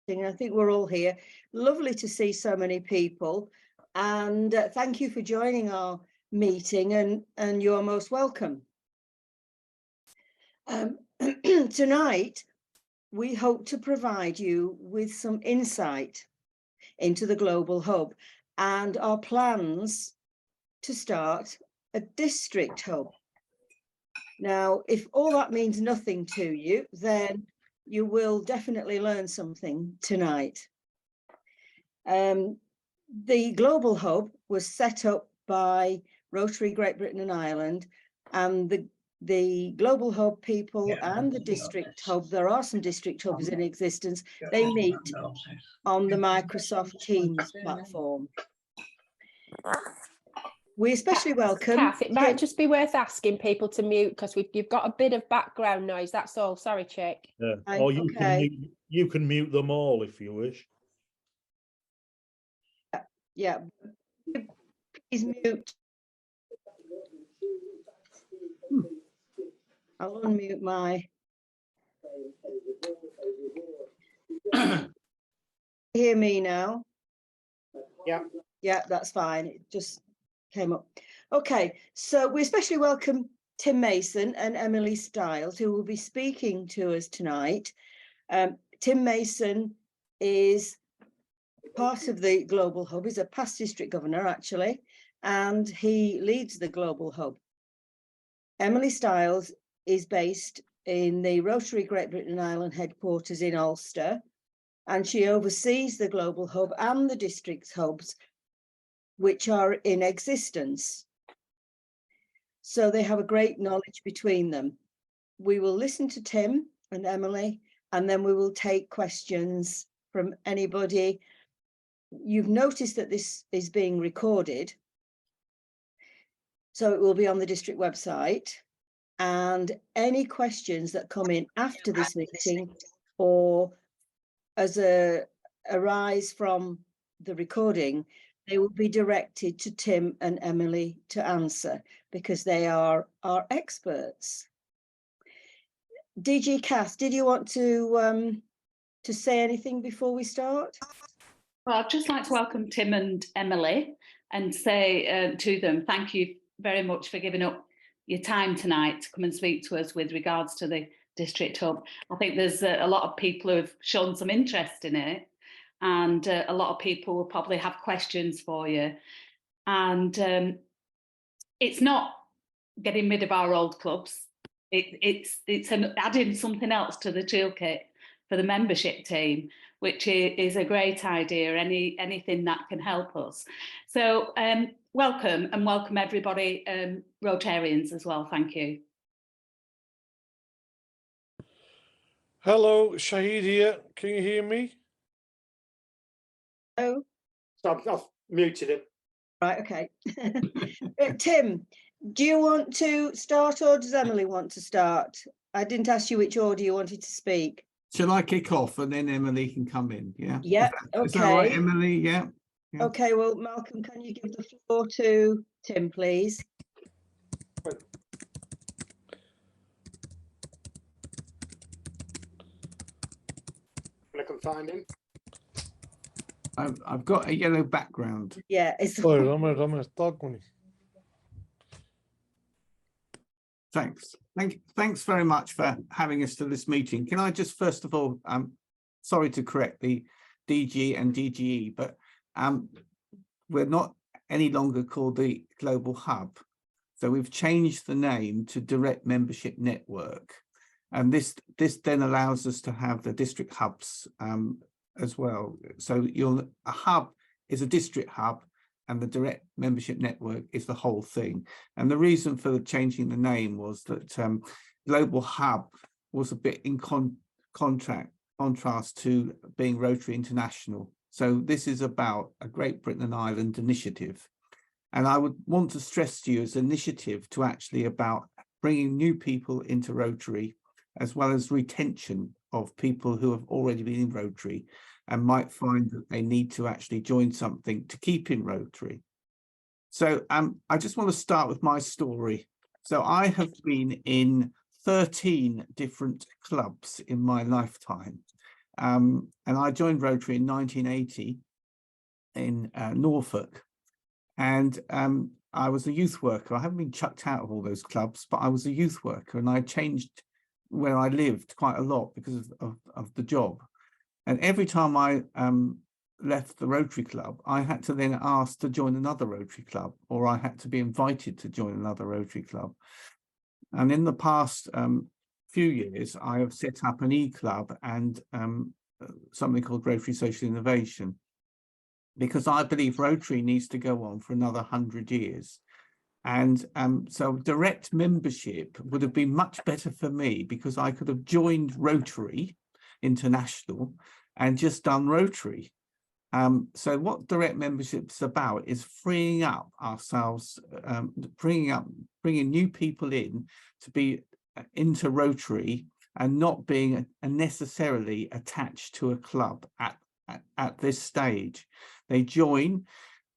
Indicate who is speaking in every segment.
Speaker 1: I think we're all here. Lovely to see so many people, and thank you for joining our meeting, and you're most welcome. Tonight, we hope to provide you with some insight into the Global Hub and our plans to start a district hub. Now, if all that means nothing to you, then you will definitely learn something tonight. The Global Hub was set up by Rotary Great Britain and Ireland, and the Global Hub people and the district hub, there are some district hubs in existence, they meet on the Microsoft Teams platform. We especially welcome...
Speaker 2: Kath, it might just be worth asking people to mute because you've got a bit of background noise, that's all. Sorry, Chick.
Speaker 3: Yeah. Or you can mute them all if you wish.
Speaker 1: Yeah, please mute. I'll unmute my... Hear me now?
Speaker 4: Yeah.
Speaker 1: Yeah, that's fine. It just came up. Okay, so we especially welcome Tim Mason and Emily Stiles, who will be speaking to us tonight. Tim Mason is part of the Global Hub. He's a past district governor, actually, and he leads the Global Hub. Emily Stiles is based in the Rotary Great Britain and Ireland headquarters in Ulster, and she oversees the Global Hub and the district hubs which are in existence. So they have a great knowledge between them. We will listen to Tim and Emily, and then we will take questions from anybody. You've noticed that this is being recorded, so it will be on the district website, and any questions that come in after this meeting or as arise from the recording, they will be directed to Tim and Emily to answer because they are our experts. DG Kath, did you want to say anything before we start?
Speaker 5: Well, I'd just like to welcome Tim and Emily and say to them, thank you very much for giving up your time tonight to come and speak to us with regards to the district hub. I think there's a lot of people who have shown some interest in it, and a lot of people will probably have questions for you. And it's not getting rid of our old clubs. It's adding something else to the toolkit for the membership team, which is a great idea, anything that can help us. So welcome, and welcome everybody, Rotarians as well, thank you.
Speaker 6: Hello, Shahid here, can you hear me?
Speaker 1: Oh,
Speaker 4: I've muted him.
Speaker 1: right, okay. Tim, do you want to start or does Emily want to start? I didn't ask you which order you wanted to speak.
Speaker 7: Shall I kick off and then Emily can come in? Yeah.
Speaker 1: Yeah, okay.
Speaker 7: Is that right, Emily? Yeah. Yeah.
Speaker 1: Okay, well, Malcolm, can you give the floor to Tim, please?
Speaker 4: I can find him.
Speaker 7: I've got a yellow background.
Speaker 1: Yeah, it's
Speaker 7: Thanks. Thanks very much for having us to this meeting. Can I just first of all, sorry to correct the DG and DGE, but we're not any longer called the Global Hub. So we've changed the name to Direct Membership Network. And this then allows us to have the district hubs as well. So a hub is a district hub, and the Direct Membership Network is the whole thing. And the reason for changing the name was that Global Hub was a bit in contrast to being Rotary International. So this is about a Great Britain and Ireland initiative. And I would want to stress to you as an initiative to actually about bringing new people into Rotary, as well as retention of people who have already been in Rotary and might find that they need to actually join something to keep in Rotary. So I just want to start with my story. So I have been in 13 different clubs in my lifetime. and I joined Rotary in 1980 in Norfolk, and I was a youth worker. I haven't been chucked out of all those clubs, but I was a youth worker, and I changed where I lived quite a lot because of the job. And every time I left the Rotary Club, I had to then ask to join another Rotary Club, or I had to be invited to join another Rotary Club. And in the past few years, I have set up an e-club and something called Rotary Social Innovation, because I believe Rotary needs to go on for another 100 years. And so direct membership would have been much better for me, because I could have joined Rotary International and just done Rotary. So what direct membership is about is freeing up ourselves, bringing new people in to be into Rotary and not being necessarily attached to a club at this stage. They join,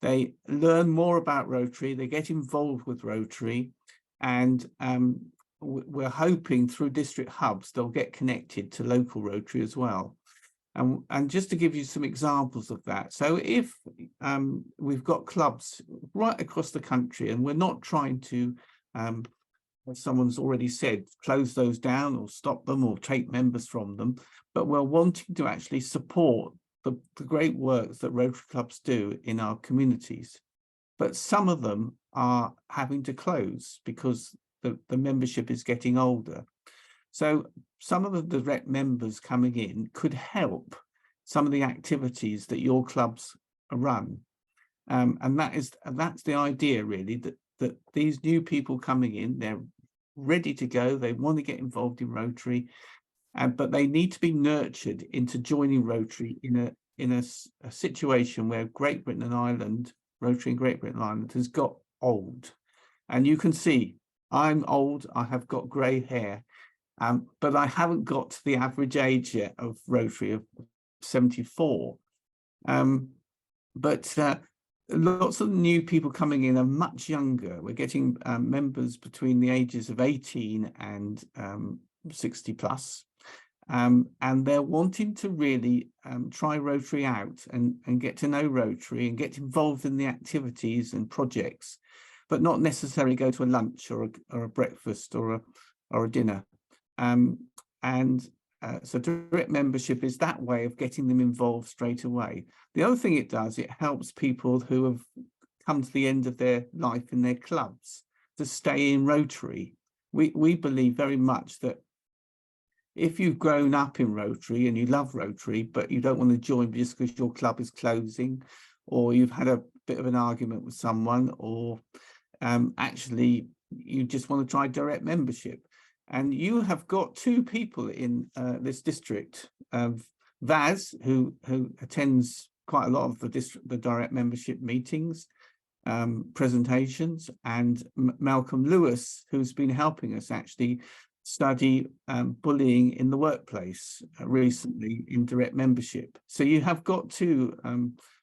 Speaker 7: they learn more about Rotary, they get involved with Rotary, and we're hoping through district hubs they'll get connected to local Rotary as well. And just to give you some examples of that, so if we've got clubs right across the country, and we're not trying to, as someone's already said, close those down or stop them or take members from them, but we're wanting to actually support the great work that Rotary clubs do in our communities. But some of them are having to close because the membership is getting older. So some of the direct members coming in could help some of the activities that your clubs run. And that's the idea, really, that these new people coming in, they're ready to go, they want to get involved in Rotary, but they need to be nurtured into joining Rotary in a situation where Great Britain and Ireland, Rotary in Great Britain and Ireland, has got old. And you can see I'm old, I have got grey hair, but I haven't got to the average age yet of Rotary of 74. But lots of new people coming in are much younger. We're getting members between the ages of 18 and 60 plus. And they're wanting to really try Rotary out and get to know Rotary and get involved in the activities and projects, but not necessarily go to a lunch or a breakfast or a dinner. So direct membership is that way of getting them involved straight away. The other thing it does, it helps people who have come to the end of their life in their clubs to stay in Rotary. We believe very much that if you've grown up in Rotary and you love Rotary, but you don't want to join just because your club is closing, or you've had a bit of an argument with someone, or actually you just want to try direct membership. And you have got two people in this district, Vaz, who attends quite a lot of the direct membership meetings, presentations, and Malcolm Lewis, who's been helping us actually study bullying in the workplace recently in direct membership. So you have got two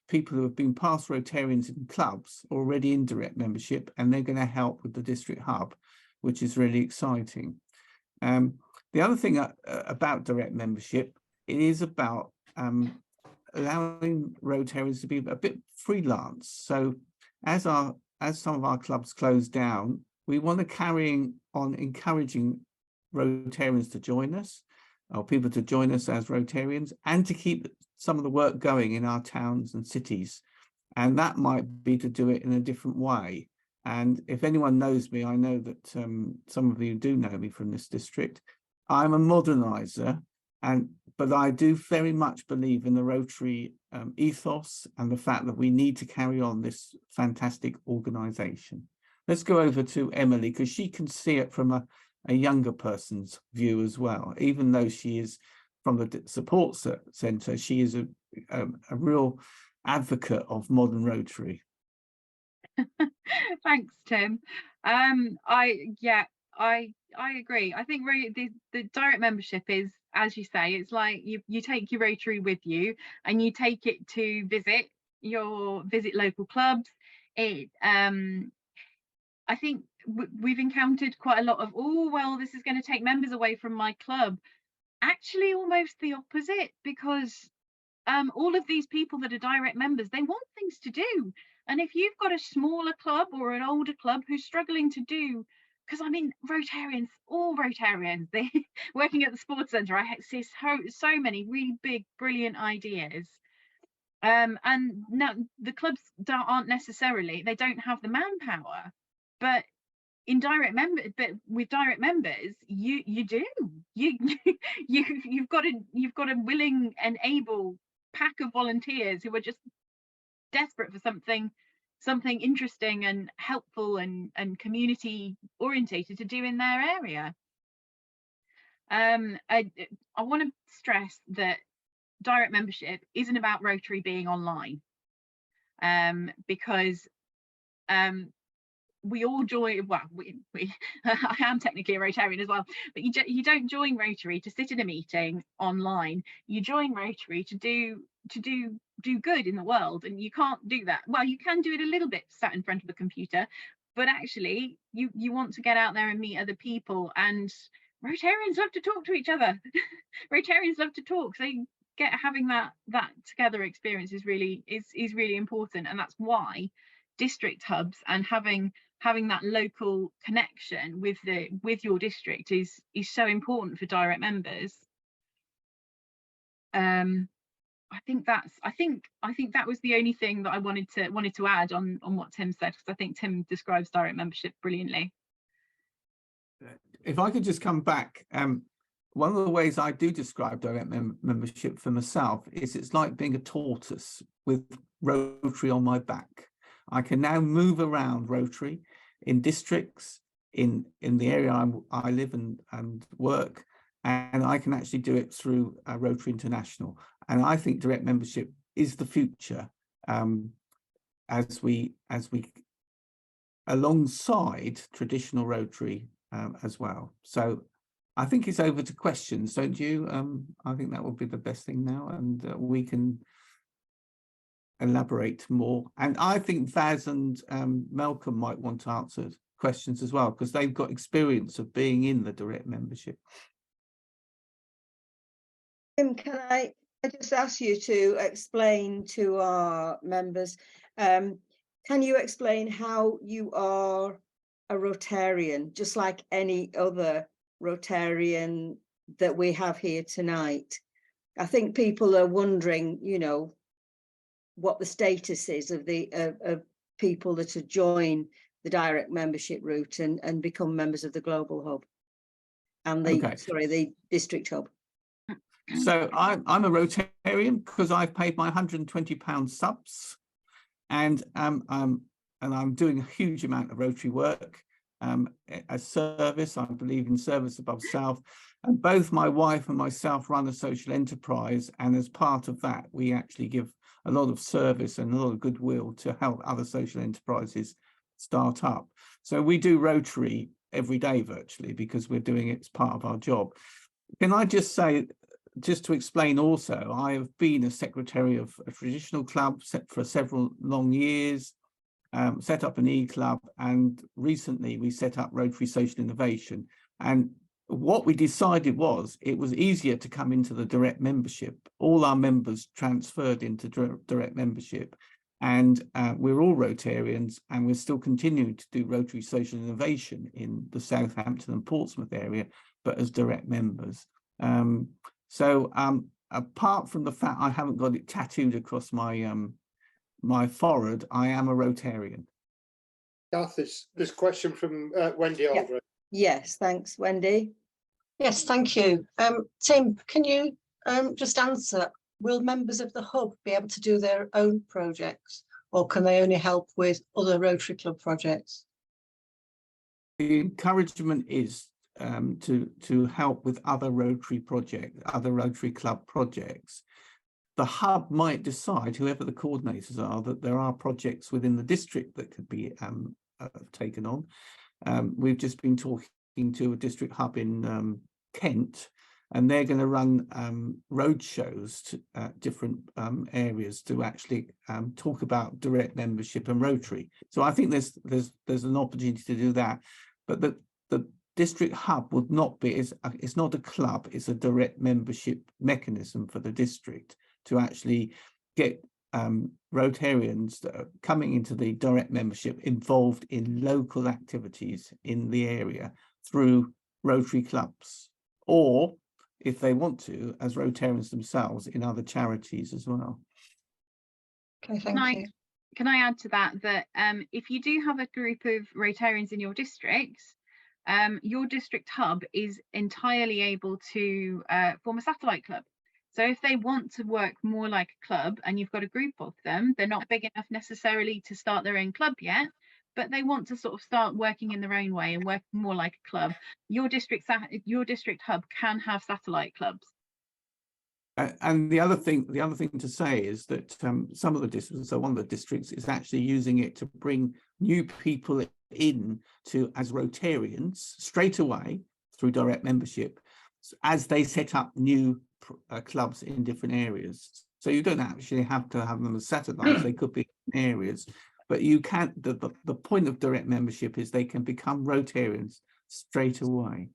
Speaker 7: people who have been past Rotarians in clubs already in direct membership, and they're going to help with the district hub, which is really exciting. The other thing about direct membership, it is about allowing Rotarians to be a bit freelance. So as some of our clubs close down, we want to carry on encouraging Rotarians to join us, or people to join us as Rotarians, and to keep some of the work going in our towns and cities. And that might be to do it in a different way. And if anyone knows me, I know that some of you do know me from this district. I'm a modernizer, but I do very much believe in the Rotary ethos and the fact that we need to carry on this fantastic organisation. Let's go over to Emily, because she can see it from a younger person's view as well. Even though she is from the support centre, she is a real advocate of modern Rotary.
Speaker 8: Thanks, Tim. I agree. I think really the direct membership is, as you say, it's like you take your Rotary with you and you take it to visit local clubs. I think we've encountered quite a lot of, oh well, this is going to take members away from my club. actually almost the opposite, because all of these people that are direct members, they want things to do. And if you've got a smaller club or an older club who's struggling to do, because I mean, Rotarians, all Rotarians, they working at the sports centre, I see so many really big, brilliant ideas. And now the clubs aren't necessarily, they don't have the manpower, but in direct member, but with direct members, you do, you've got a willing and able pack of volunteers who are just desperate for something interesting and helpful and community orientated to do in their area. I want to stress that direct membership isn't about Rotary being online, because we all join, well, I am technically a Rotarian as well, but you don't join Rotary to sit in a meeting online. You join Rotary to do good in the world, and you can't do that. Well, you can do it a little bit sat in front of a computer, but actually you want to get out there and meet other people, and Rotarians love to talk to each other. Rotarians love to talk, so having that together experience is really important, and that's why district hubs and having that local connection with your district is so important for direct members. I think that was the only thing that I wanted to add on what Tim said, because I think Tim describes direct membership brilliantly.
Speaker 7: If I could just come back, one of the ways I do describe direct membership for myself is it's like being a tortoise with Rotary on my back. I can now move around Rotary in districts, in the area I live and work, and I can actually do it through Rotary International. And I think direct membership is the future, as we alongside traditional Rotary as well. So I think it's over to questions, don't you? I think that would be the best thing now, and we can elaborate more. And I think Vaz and Malcolm might want to answer questions as well, because they've got experience of being in the direct membership.
Speaker 1: Tim, can I just ask you to explain to our members, can you explain how you are a Rotarian, just like any other Rotarian that we have here tonight? I think people are wondering, you know, what the status is of the of people that have joined the direct membership route and become members of the global hub and the the district hub.
Speaker 7: So I'm a Rotarian because I've paid my £120 subs, and I'm doing a huge amount of Rotary work as service. I believe in service above self, and both my wife and myself run a social enterprise, and as part of that we actually give a lot of service and a lot of goodwill to help other social enterprises start up. So we do Rotary every day virtually because we're doing it as part of our job. Can I just say, just to explain also, I have been a secretary of a traditional club for several long years, set up an e-club, and recently we set up Rotary Social Innovation. And what we decided was it was easier to come into the direct membership. All our members transferred into direct membership, and we're all Rotarians, and we're still continuing to do Rotary Social Innovation in the Southampton and Portsmouth area, but as direct members. So apart from the fact I haven't got it tattooed across my my forehead, I am a Rotarian.
Speaker 4: Garth, this question from Wendy Aldred.
Speaker 1: Yes, thanks, Wendy.
Speaker 9: Yes, thank you. Tim, can you just answer, will members of the hub be able to do their own projects, or can they only help with other Rotary Club projects?
Speaker 7: The encouragement is to help with other Rotary projects, other Rotary Club projects. The hub might decide, whoever the coordinators are, that there are projects within the district that could be taken on. We've just been talking to a district hub in Kent, and they're going to run road shows to different areas to actually talk about direct membership and Rotary. So I think there's an opportunity to do that, but the district hub would not be, it's not a club, it's a direct membership mechanism for the district to actually get Rotarians that are coming into the direct membership involved in local activities in the area through Rotary clubs, or if they want to, as Rotarians themselves in other charities as well.
Speaker 9: Okay, thank you.
Speaker 8: Can I add to that if you do have a group of Rotarians in your district hub is entirely able to form a satellite club. So if they want to work more like a club and you've got a group of them, they're not big enough necessarily to start their own club yet, but they want to sort of start working in their own way and work more like a club, your district hub can have satellite clubs.
Speaker 7: And the other thing to say is that some of the districts, so one of the districts is actually using it to bring new people in to as Rotarians straight away through direct membership as they set up new clubs in different areas. So you don't actually have to have them as satellites, they could be in areas, but you can, the point of direct membership is they can become Rotarians straight away.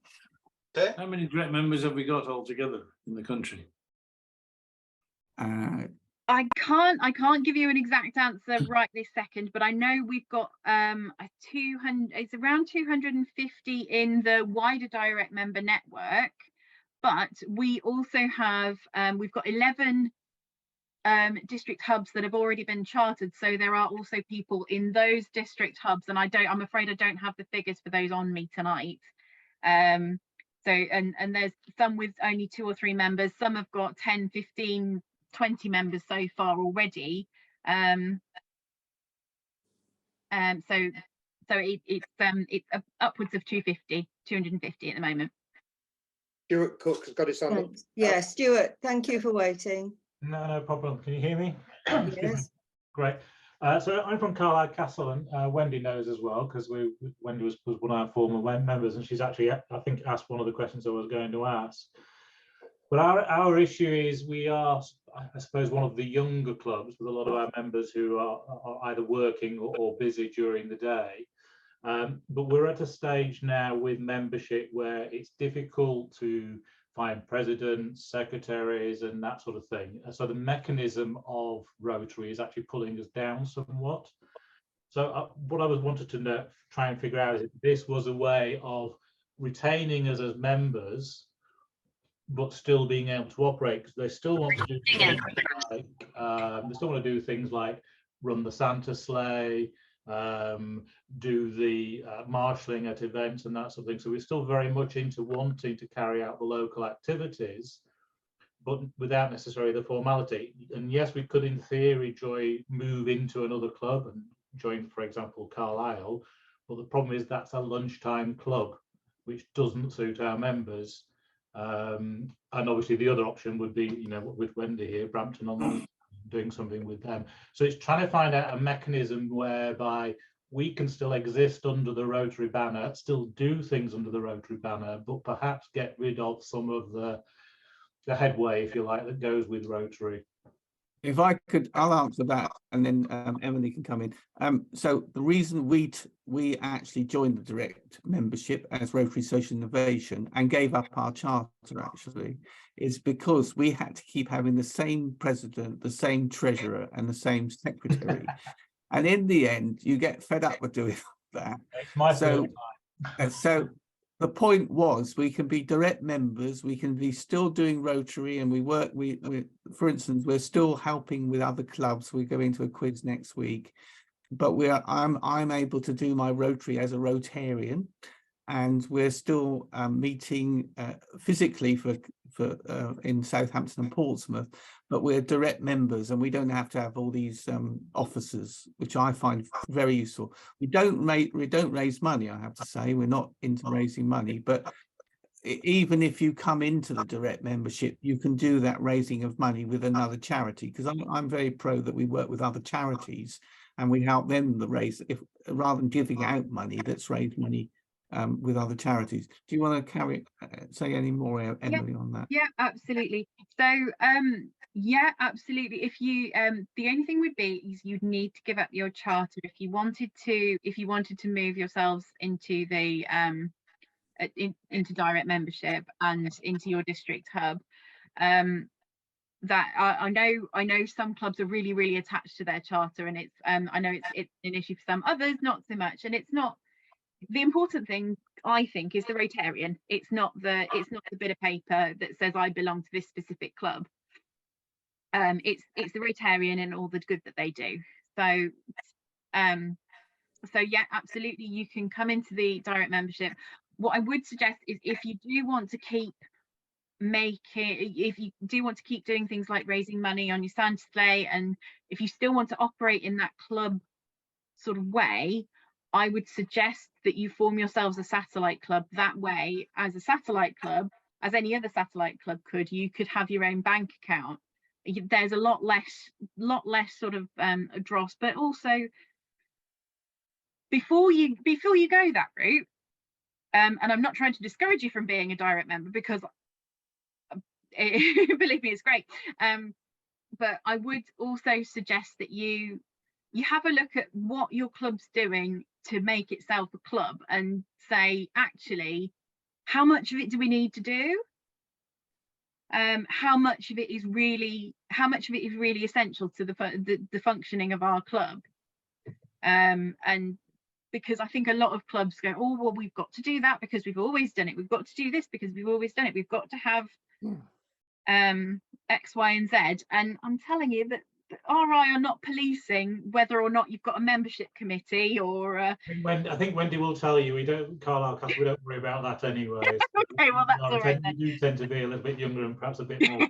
Speaker 10: How many direct members have we got altogether in the country?
Speaker 8: I can't give you an exact answer right this second, but I know we've got a 200, it's around 250 in the wider direct member network, but we also have we've got 11 district hubs that have already been chartered, so there are also people in those district hubs, and I'm afraid I don't have the figures for those on me tonight. So and there's some with only 2 or 3 members, some have got 10, 15, 20 members so far already. So it's upwards of 250 at the moment.
Speaker 4: Stuart Cook has got his hand up.
Speaker 1: Yeah, Stuart, thank you for waiting.
Speaker 11: No problem. Can you hear me?
Speaker 1: Yes.
Speaker 11: Great. So I'm from Carlisle Castle, and Wendy knows as well, because Wendy was one of our former members, and she's actually, I think, asked one of the questions I was going to ask. But our issue is we are, I suppose, one of the younger clubs with a lot of our members who are either working or busy during the day. But we're at a stage now with membership where it's difficult to find presidents, secretaries, and that sort of thing. So the mechanism of Rotary is actually pulling us down somewhat. So what I wanted to try and figure out is if this was a way of retaining us as members, but still being able to operate, because they still want to do things like, they still want to do things like run the Santa sleigh, do the marshalling at events and that sort of thing. So we're still very much into wanting to carry out the local activities, but without necessarily the formality. And yes, we could in theory move into another club and join, for example, Carlisle, but the problem is that's a lunchtime club, which doesn't suit our members. And obviously the other option would be, you know, with Wendy here, Brampton on doing something with them. So it's trying to find out a mechanism whereby we can still exist under the Rotary banner, still do things under the Rotary banner, but perhaps get rid of some of the headway, if you like, that goes with Rotary.
Speaker 7: If I could, I'll answer that, and then Emily can come in. So the reason we actually joined the direct membership as Rotary Social Innovation and gave up our charter actually is because we had to keep having the same president, the same treasurer, and the same secretary. And in the end, you get fed up with doing that.
Speaker 11: It's my
Speaker 7: so the point was we can be direct members, we can be still doing Rotary, and we for instance, we're still helping with other clubs. We're going to a quiz next week, but I'm able to do my Rotary as a Rotarian, and we're still meeting physically for in Southampton and Portsmouth, but we're direct members and we don't have to have all these officers, which I find very useful. We don't raise money, I have to say. We're not into raising money, but even if you come into the direct membership, you can do that raising of money with another charity, because I'm very pro that we work with other charities and we help them raise, rather than giving out money, let's raise money with other charities. Do you want to say any more, Emily, on that?
Speaker 8: Yeah, absolutely. So yeah, absolutely. If you the only thing would be is you'd need to give up your charter if you wanted to move yourselves into the into direct membership and into your district hub. That I know some clubs are really attached to their charter, and it's I know it's an issue for some, others not so much. And it's not, the important thing I think is the Rotarian. It's not the bit of paper that says I belong to this specific club. It's the Rotarian and all the good that they do. So so yeah, absolutely, you can come into the direct membership. What I would suggest is, if you do want to keep doing things like raising money on your Santa sleigh, and if you still want to operate in that club sort of way, I would suggest that you form yourselves a satellite club. That way, as a satellite club, as any other satellite club could, you could have your own bank account. There's a lot less sort of dross, but also before you go that route, and I'm not trying to discourage you from being a direct member, because believe me, it's great, but I would also suggest that you have a look at what your club's doing to make itself a club, and say, actually, how much of it do we need to do? How much of it is really essential to the functioning of our club? And because I think a lot of clubs go, oh well, we've got to do that because we've always done it, we've got to do this because we've always done it, we've got to have X, Y and Z. And I'm telling you that RI are not policing whether or not you've got a membership committee or I
Speaker 11: think Wendy will tell you, we don't, Carlisle Castle, we don't worry about that anyway.
Speaker 8: Okay, well, that's all right then.
Speaker 11: You do tend to be a little bit younger and perhaps a bit more.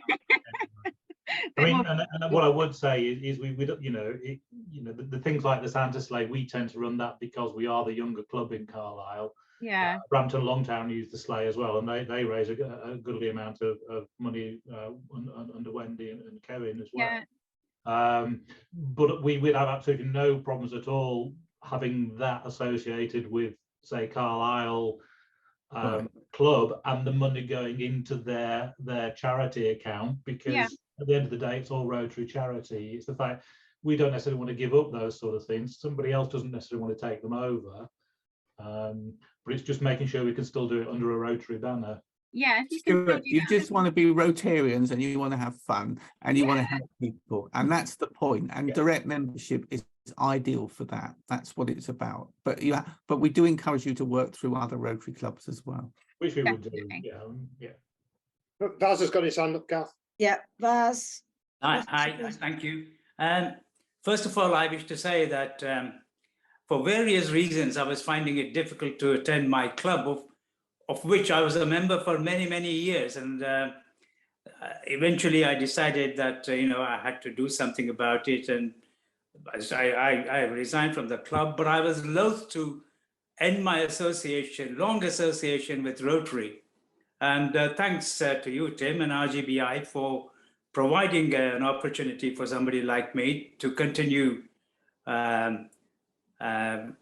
Speaker 11: I mean, and what I would say is we the things like the Santa sleigh, we tend to run that because we are the younger club in Carlisle.
Speaker 8: Yeah.
Speaker 11: Brampton Longtown use the sleigh as well, and they raise a goodly amount of money under Wendy and Kevin as well.
Speaker 8: Yeah.
Speaker 11: But we would have absolutely no problems at all having that associated with, say, Carlisle club, and the money going into their charity account, because at the end of the day, it's all Rotary charity. It's the fact we don't necessarily want to give up those sort of things. Somebody else doesn't necessarily want to take them over. But it's just making sure we can still do it under a Rotary banner.
Speaker 8: Yeah,
Speaker 7: you just want to be Rotarians, and you want to have fun, and you want to help people, and that's the point. And direct membership is ideal for that. That's what it's about. But but we do encourage you to work through other Rotary clubs as well,
Speaker 11: which we would do. Yeah.
Speaker 4: Vaz has got his hand up, Kath.
Speaker 1: Yeah, Vaz.
Speaker 12: Hi, thank you. First of all, I wish to say that for various reasons, I was finding it difficult to attend my club, of which I was a member for many years. And eventually I decided that, I had to do something about it. And I resigned from the club, but I was loath to end my long association with Rotary. And thanks to you, Tim, and RGBI for providing an opportunity for somebody like me to continue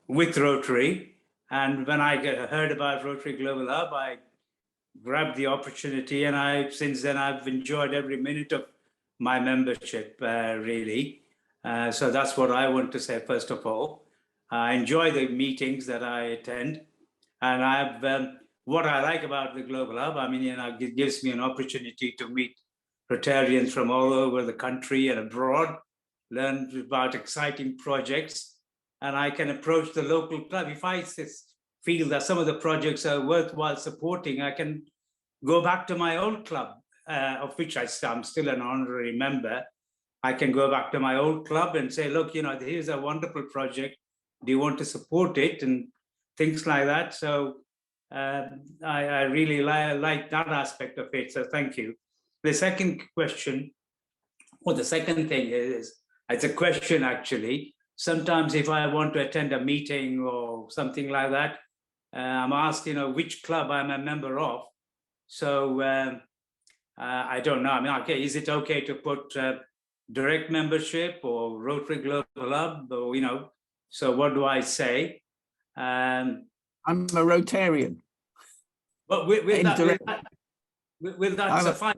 Speaker 12: with Rotary. And when I heard about Rotary Global Hub, I grabbed the opportunity, and since then I've enjoyed every minute of my membership, really. So that's what I want to say first of all. I enjoy the meetings that I attend, and I've what I like about the Global Hub, it gives me an opportunity to meet Rotarians from all over the country and abroad, learn about exciting projects, and I can approach the local club. If I feel that some of the projects are worthwhile supporting, I can go back to my old club, of which I'm still an honorary member. I can go back to my old club and say, look, here's a wonderful project. Do you want to support it? And things like that. So I really like that aspect of it. So thank you. The second question, or the second thing is, it's a question actually. Sometimes if I want to attend a meeting or something like that, I'm asked, which club I'm a member of. So I don't know. Okay, is it okay to put direct membership or Rotary Global Hub? Or, so what do I say?
Speaker 7: I'm a Rotarian.
Speaker 12: But with that suffice.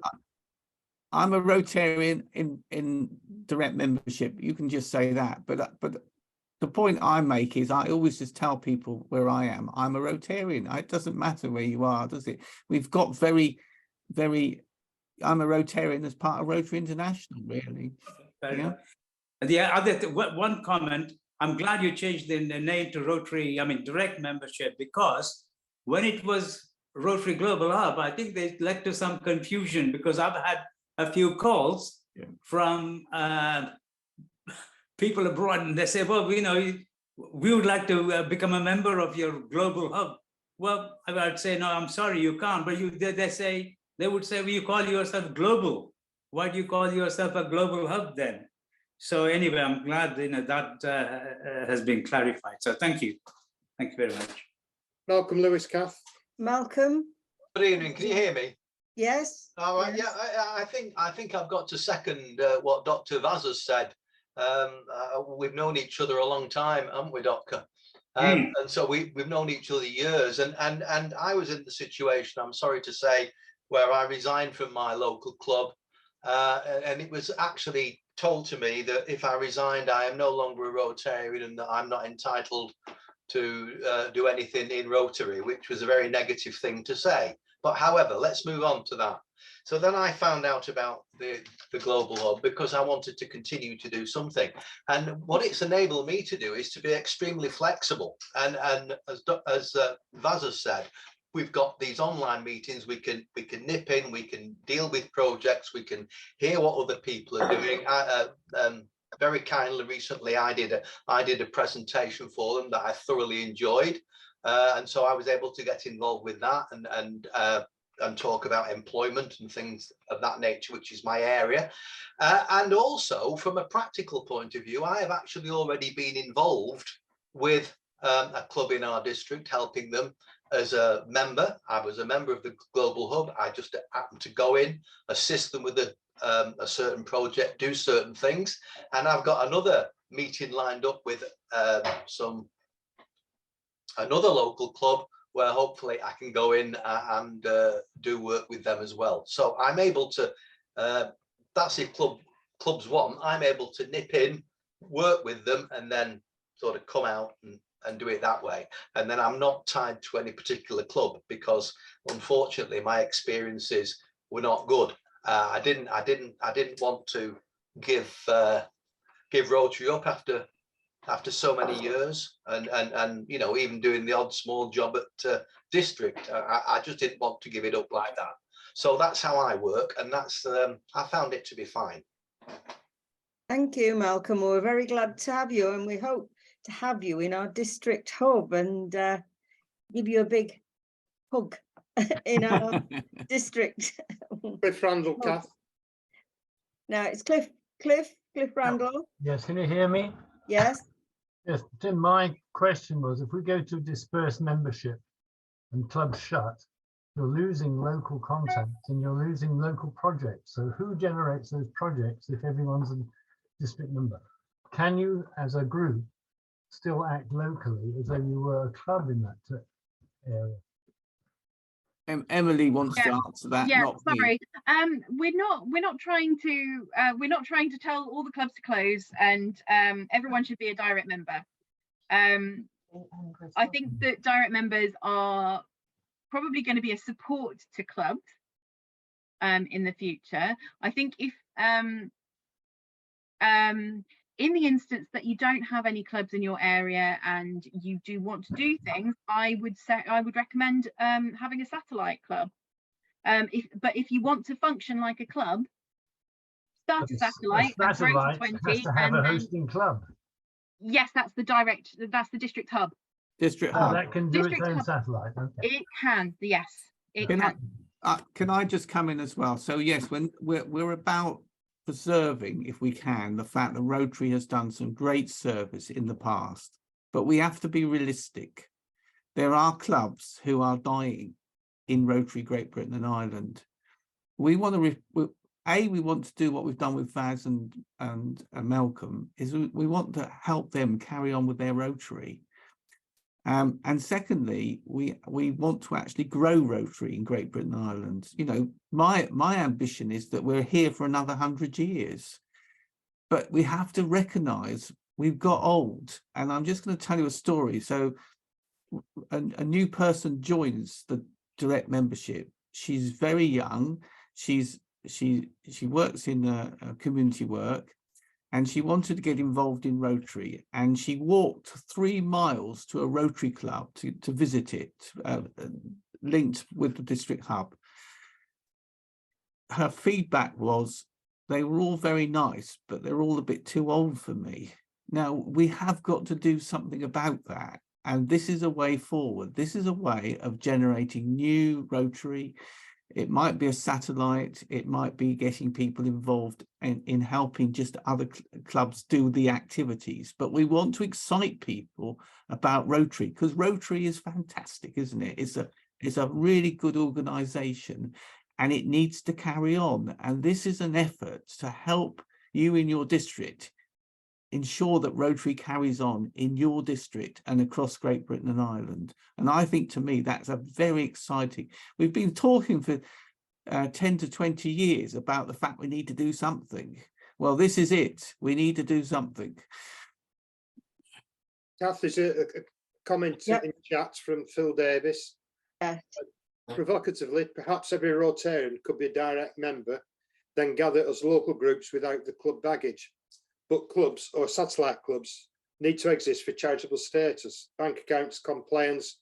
Speaker 7: I'm a Rotarian in direct membership. You can just say that, but the point I make is I always just tell people where I am. I'm a Rotarian. It doesn't matter where you are, does it? We've got very, I'm a Rotarian as part of Rotary International, really.
Speaker 12: Fair
Speaker 7: Yeah.
Speaker 12: enough. And the other one comment, I'm glad you changed the name to Rotary, direct membership, because when it was Rotary Global Hub, I think they led to some confusion, because I've had a few calls from people abroad, and they say, well, we would like to become a member of your Global Hub. Well, I'd say, no, I'm sorry, you can't. But they would say, well, you call yourself global. Why do you call yourself a Global Hub then? So anyway, I'm glad that has been clarified. So thank you. Thank you very much.
Speaker 4: Malcolm Lewis, Kath.
Speaker 1: Malcolm?
Speaker 13: Good evening. Can you hear me?
Speaker 1: Yes.
Speaker 13: All right.
Speaker 1: Yes.
Speaker 13: Yeah, I think I've got to second what Dr. Vaz has said. We've known each other a long time, haven't we, Doctor? And so we've known each other years. And I was in the situation, I'm sorry to say, where I resigned from my local club. And it was actually told to me that if I resigned, I am no longer a Rotarian and that I'm not entitled to do anything in Rotary, which was a very negative thing to say. But however, let's move on to that. So then I found out about the Global Hub because I wanted to continue to do something. And what it's enabled me to do is to be extremely flexible. And as Vaz has said, we've got these online meetings, we can nip in, we can deal with projects, we can hear what other people are doing. Very kindly recently, I did a presentation for them that I thoroughly enjoyed. And so I was able to get involved with that and talk about employment and things of that nature, which is my area. And also from a practical point of view, I have actually already been involved with a club in our district, helping them as a member. I was a member of the Global Hub. I just happened to go in, assist them with a certain project, do certain things. And I've got another meeting lined up with another local club where hopefully I can go in and do work with them as well. So I'm able to, that's if clubs want, I'm able to nip in, work with them, and then sort of come out and do it that way. And then I'm not tied to any particular club because unfortunately my experiences were not good. I didn't want to give Rotary up after so many years, and even doing the odd small job at district. I just didn't want to give it up like that. So that's how I work, and that's I found it to be fine.
Speaker 1: Thank you, Malcolm. We're very glad to have you, and we hope to have you in our district hub and give you a big hug in our district.
Speaker 4: Cliff Randall, Kath.
Speaker 1: Now it's Cliff Randall.
Speaker 14: Yes, can you hear me?
Speaker 1: Yes.
Speaker 14: Yes, Tim, my question was, if we go to dispersed membership and clubs shut, you're losing local contacts and you're losing local projects. So who generates those projects if everyone's a district member? Can you, as a group, still act locally as though you were a club in that area?
Speaker 7: Emily wants to answer that.
Speaker 8: Yeah,
Speaker 7: not
Speaker 8: sorry.
Speaker 7: Me.
Speaker 8: We're not trying to tell all the clubs to close and everyone should be a direct member. I think that direct members are probably going to be a support to clubs in the future. I think if in the instance that you don't have any clubs in your area and you do want to do things, I would recommend having a satellite club. But if you want to function like a club, start a satellite
Speaker 14: has to have a hosting club.
Speaker 8: Yes, that's the district hub.
Speaker 7: District hub.
Speaker 14: That can do its own satellite. Okay.
Speaker 8: It can, yes. It can.
Speaker 7: Can I just come in as well? So yes, when we're about preserving, if we can, the fact that Rotary has done some great service in the past, but we have to be realistic. There are clubs who are dying in Rotary Great Britain and Ireland. We want to we want to do what we've done with Vaz and Malcolm, is we want to help them carry on with their Rotary. And secondly, we want to actually grow Rotary in Great Britain and Ireland. You know, my ambition is that we're here for another 100 years. But we have to recognise we've got old. And I'm just going to tell you a story. So a new person joins the direct membership. She's very young. She works in community work, and she wanted to get involved in Rotary, and she walked 3 miles to a Rotary club to visit it, linked with the district hub. Her feedback was they were all very nice, but they're all a bit too old for me. Now, we have got to do something about that. And this is a way forward. This is a way of generating new Rotary. It might be a satellite. It might be getting people involved in helping just other clubs do the activities. But we want to excite people about Rotary, because Rotary is fantastic, isn't it? It's a really good organization, and it needs to carry on. And this is an effort to help you in your district ensure that Rotary carries on in your district and across Great Britain and Ireland. And I think, to me, that's a very exciting. We've been talking for 10 to 20 years about the fact we need to do something. Well, this is it. We need to do something.
Speaker 4: Kath, there's a comment in the chat from Phil Davis.
Speaker 1: Yes.
Speaker 4: Provocatively, perhaps every Rotarian could be a direct member, then gather as local groups without the club baggage. But clubs or satellite clubs need to exist for charitable status, bank accounts, compliance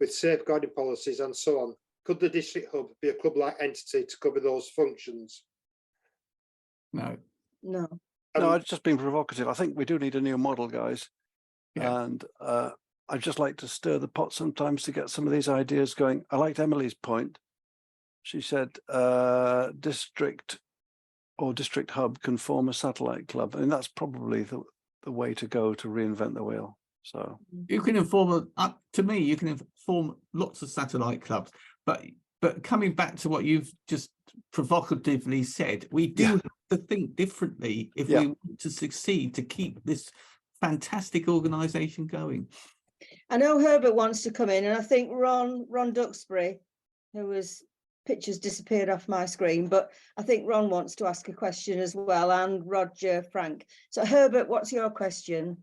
Speaker 4: with safeguarding policies and so on. Could the district hub be a club-like entity to cover those functions?
Speaker 7: No.
Speaker 1: No.
Speaker 15: No, I've just been provocative. I think we do need a new model, guys.
Speaker 7: Yeah.
Speaker 15: And I'd just like to stir the pot sometimes to get some of these ideas going. I liked Emily's point. She said district hub can form a satellite club. I mean, that's probably the way to go to reinvent the wheel. So
Speaker 7: you can inform, to me, you can form lots of satellite clubs, but coming back to what you've just provocatively said, we do have to think differently if we want to succeed to keep this fantastic organisation going.
Speaker 1: I know Herbert wants to come in, and I think Ron Duxbury, who was pictures disappeared off my screen, but I think Ron wants to ask a question as well, and Roger Frank. So Herbert, what's your question?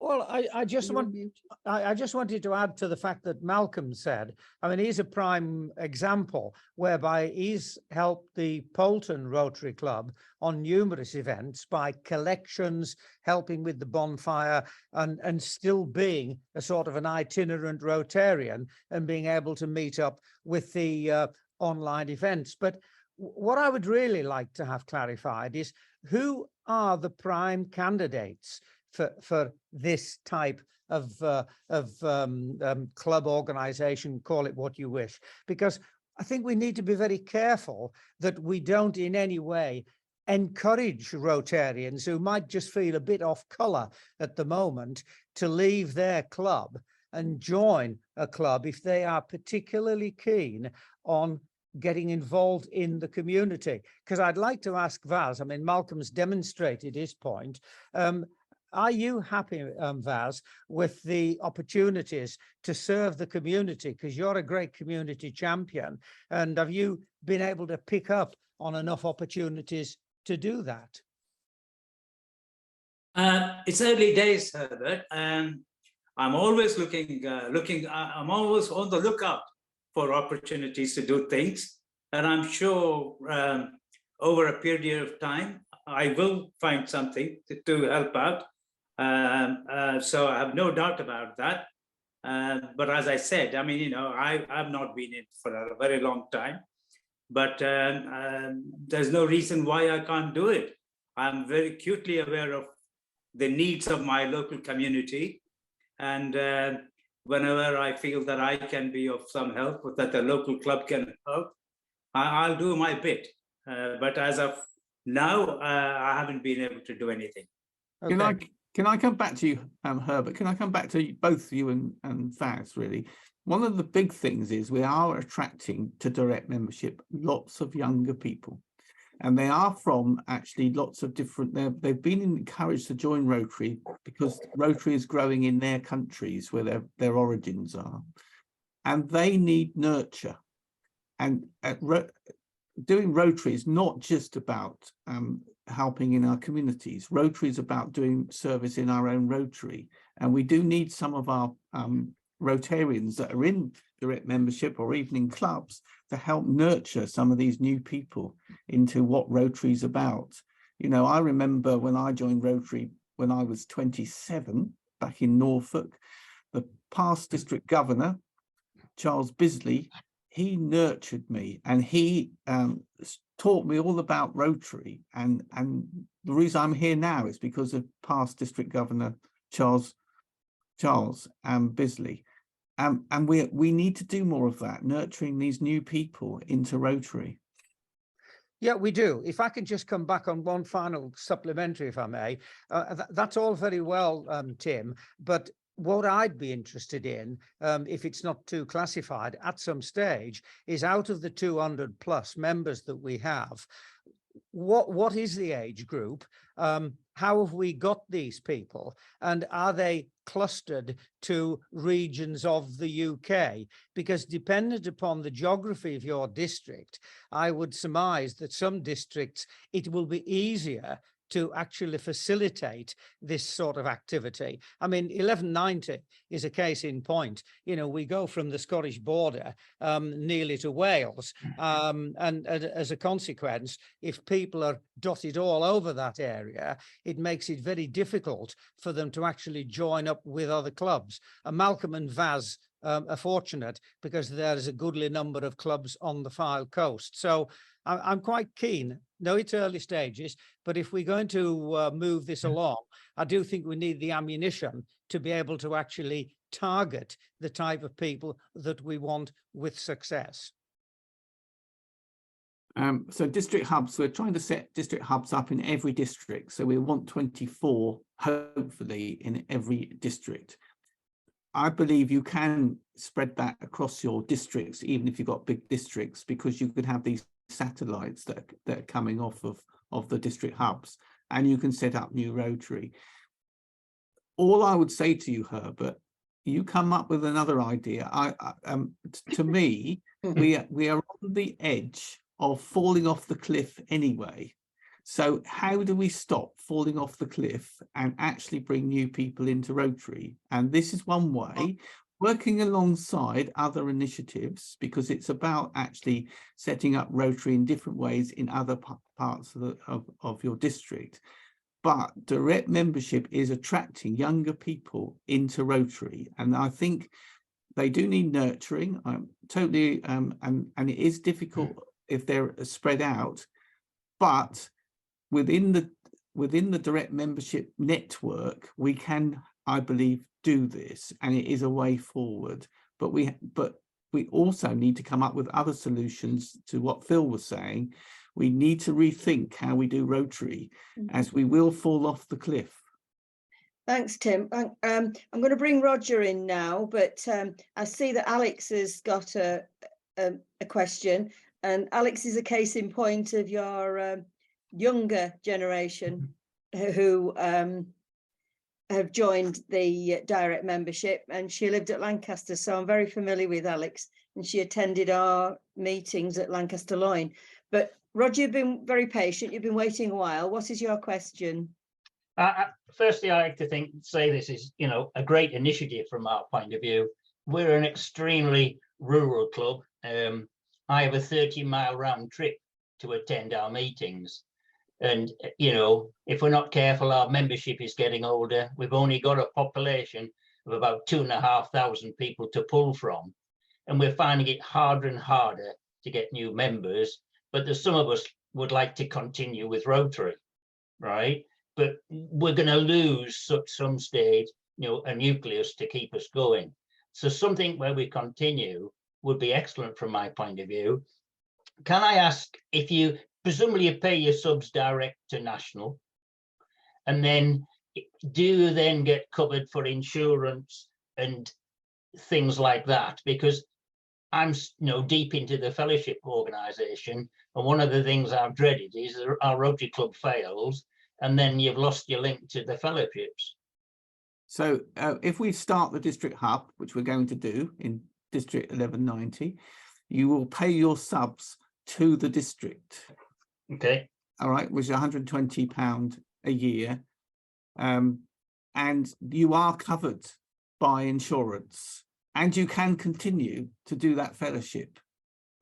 Speaker 16: Well, I just wanted to add to the fact that Malcolm said, I mean, he's a prime example whereby he's helped the Poulton Rotary Club on numerous events by collections, helping with the bonfire, and still being a sort of an itinerant Rotarian and being able to meet up with the online events. But what I would really like to have clarified is, who are the prime candidates for this type of club organization, call it what you wish? Because I think we need to be very careful that we don't in any way encourage Rotarians who might just feel a bit off color at the moment to leave their club and join a club if they are particularly keen on getting involved in the community. Because I'd like to ask Vaz, I mean, Malcolm's demonstrated his point. Are you happy, Vaz, with the opportunities to serve the community? Because you're a great community champion. And have you been able to pick up on enough opportunities to do that?
Speaker 12: It's early days, Herbert. I'm always I'm always on the lookout for opportunities to do things. And I'm sure over a period of time, I will find something to help out. So I have no doubt about that. But as I said, I mean, you know, I've not been in for a very long time, but there's no reason why I can't do it. I'm very acutely aware of the needs of my local community. And whenever I feel that I can be of some help, or that the local club can help, I'll do my bit. But as of now, I haven't been able to do anything.
Speaker 7: Okay. Can I come back to you, Herbert? Can I come back to both you and Vaz, really? One of the big things is we are attracting to direct membership lots of younger people. And they are from actually lots of different, they've been encouraged to join Rotary because Rotary is growing in their countries where their origins are. And they need nurture. And doing Rotary is not just about helping in our communities. Rotary is about doing service in our own Rotary, and we do need some of our Rotarians that are in direct membership or even in clubs to help nurture some of these new people into what Rotary is about. You know, I remember when I joined Rotary when I was 27 back in Norfolk, the past district governor, Charles Bisley, he nurtured me, and he taught me all about Rotary. And the reason I'm here now is because of past district governor Charles Bisley. And we need to do more of that, nurturing these new people into Rotary.
Speaker 16: Yeah, we do. If I could just come back on one final supplementary, if I may. That's all very well, Tim, but what I'd be interested in, if it's not too classified at some stage, is out of the 200 plus members that we have, what is the age group? How have we got these people, and are they clustered to regions of the UK? Because dependent upon the geography of your district, I would surmise that some districts it will be easier to actually facilitate this sort of activity. I mean, 1190 is a case in point. You know, we go from the Scottish border nearly to Wales, and as a consequence, if people are dotted all over that area, it makes it very difficult for them to actually join up with other clubs. Malcolm and Vaz are fortunate because there's a goodly number of clubs on the Fylde coast. So I'm quite keen. No, it's early stages, but if we're going to move this along, I do think we need the ammunition to be able to actually target the type of people that we want with success.
Speaker 7: So district hubs, we're trying to set district hubs up in every district. So we want 24, hopefully, in every district. I believe you can spread that across your districts, even if you've got big districts, because you could have these satellites that are coming off of the district hubs, and you can set up new Rotary. All I would say to you, Herbert, you come up with another idea. To me, we are on the edge of falling off the cliff anyway. So how do we stop falling off the cliff and actually bring new people into Rotary? And this is one way, working alongside other initiatives, because it's about actually setting up Rotary in different ways in other parts of your district. But direct membership is attracting younger people into Rotary, and I think they do need nurturing. Totally, and it is difficult if they're spread out, but within the direct membership network, we can, I believe, do this, and it is a way forward. But we also need to come up with other solutions to what Phil was saying. We need to rethink how we do Rotary, as we will fall off the cliff.
Speaker 1: Thanks, Tim. I'm going to bring Roger in now, but I see that Alex has got a question, and Alex is a case in point of your younger generation who have joined the direct membership, and she lived at Lancaster, so I'm very familiar with Alex, and she attended our meetings at Lancaster Loyne. But Roger, you've been very patient, you've been waiting a while. What is your question?
Speaker 17: Firstly, I like to say this is, you know, a great initiative from our point of view. We're an extremely rural club. I have a 30-mile round trip to attend our meetings. And, you know, if we're not careful, our membership is getting older. We've only got a population of about 2,500 people to pull from. And we're finding it harder and harder to get new members. But there's some of us would like to continue with Rotary, right? But we're going to lose at some stage, you know, a nucleus to keep us going. So something where we continue would be excellent from my point of view. Can I ask if you presumably you pay your subs direct to national, and then do you then get covered for insurance and things like that? Because I'm, you know, deep into the fellowship organisation, and one of the things I've dreaded is our Rotary Club fails, and then you've lost your link to the fellowships.
Speaker 7: So if we start the district hub, which we're going to do in District 1190, you will pay your subs to the district.
Speaker 17: Okay.
Speaker 7: all right, which is £120 a year. And you are covered by insurance, and you can continue to do that fellowship.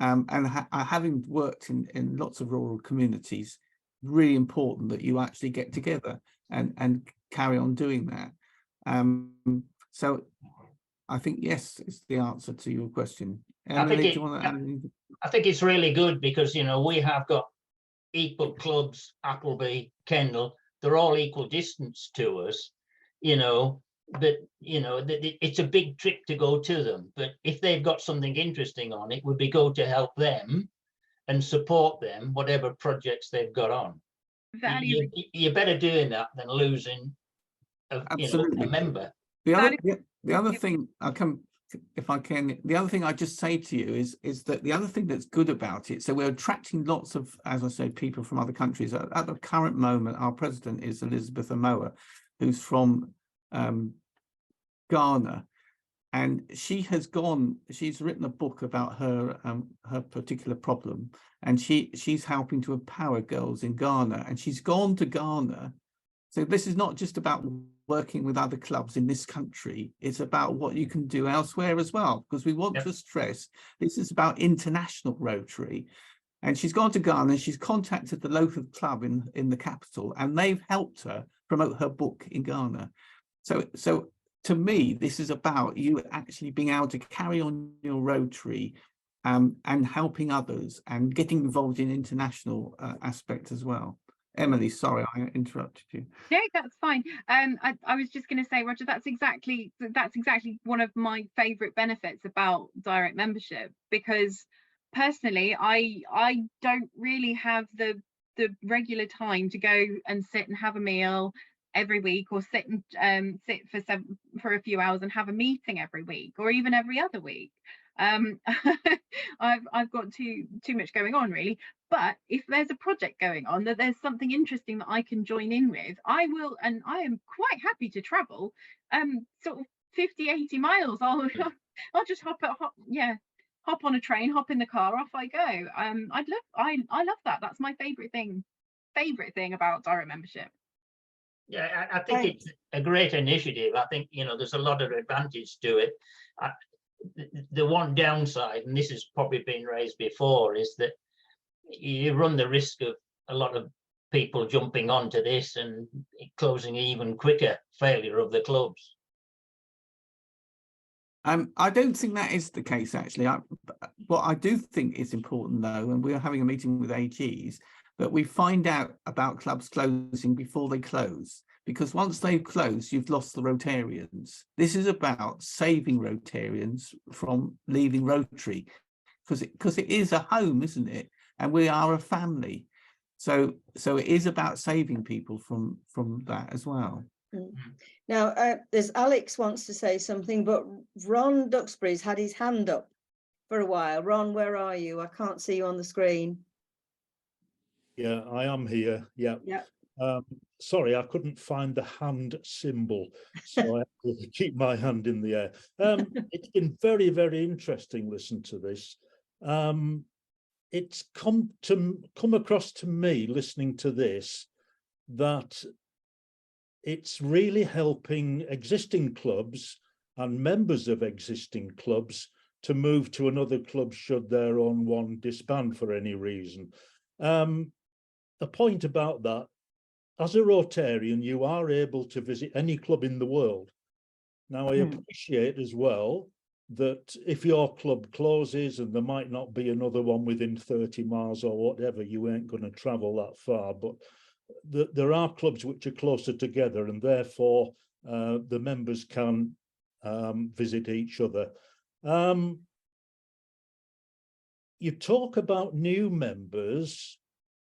Speaker 7: And having worked in lots of rural communities, really important that you actually get together and carry on doing that. So I think yes is the answer to your question. Emily, do you want to add anything?
Speaker 17: I think it's really good because, you know, we have got equal clubs, Appleby, Kendal, they're all equal distance to us, you know, but, you know, it's a big trip to go to them. But if they've got something interesting on, it would be good to help them and support them, whatever projects they've got on. You're better doing that than losing
Speaker 7: Absolutely.
Speaker 17: a member.
Speaker 7: The other thing the other thing I just say to you is that the other thing that's good about it, so we're attracting lots of, as I say, people from other countries. At the current moment, our president is Elizabeth Amoa, who's from Ghana, and she's written a book about her particular problem, and she's helping to empower girls in Ghana, and she's gone to Ghana. So this is not just about working with other clubs in this country, it's about what you can do elsewhere as well, because we want to stress this is about international Rotary. And she's gone to Ghana and she's contacted the local club in the capital, and they've helped her promote her book in Ghana. So to me, this is about you actually being able to carry on your Rotary and helping others and getting involved in international aspect as well. Emily, sorry, I interrupted you.
Speaker 8: No, that's fine. I was just going to say, Roger, that's exactly one of my favourite benefits about direct membership, because personally, I don't really have the regular time to go and sit and have a meal every week, or sit for a few hours and have a meeting every week, or even every other week. I've got too much going on, really. But if there's a project going on, that there's something interesting that I can join in with, I will, and I am quite happy to travel sort of 50-80 miles. I'll just hop on a train, hop in the car, off I go. I love that. That's my favorite thing about direct membership.
Speaker 17: Yeah, I think it's a great initiative. I think, you know, there's a lot of advantage to it. The one downside, and this has probably been raised before, is that you run the risk of a lot of people jumping onto this and closing even quicker failure of the clubs.
Speaker 7: I don't think that is the case, actually. What I do think is important, though, and we're having a meeting with AGs, that we find out about clubs closing before they close, because once they've closed, you've lost the Rotarians. This is about saving Rotarians from leaving Rotary, because it is a home, isn't it? And we are a family. So it is about saving people from that as well.
Speaker 1: Now, there's Alex wants to say something, but Ron Duxbury's had his hand up for a while. Ron, where are you? I can't see you on the screen.
Speaker 3: Yeah, I am here. Yeah. Sorry, I couldn't find the hand symbol, so I have to keep my hand in the air. It's been very, very interesting listening to this. It's come across to me listening to this that it's really helping existing clubs and members of existing clubs to move to another club should their own one disband for any reason. A point about that, as a Rotarian, you are able to visit any club in the world. Now, I appreciate as well that if your club closes and there might not be another one within 30 miles or whatever, you ain't going to travel that far. But there are clubs which are closer together, and therefore the members can visit each other. You talk about new members.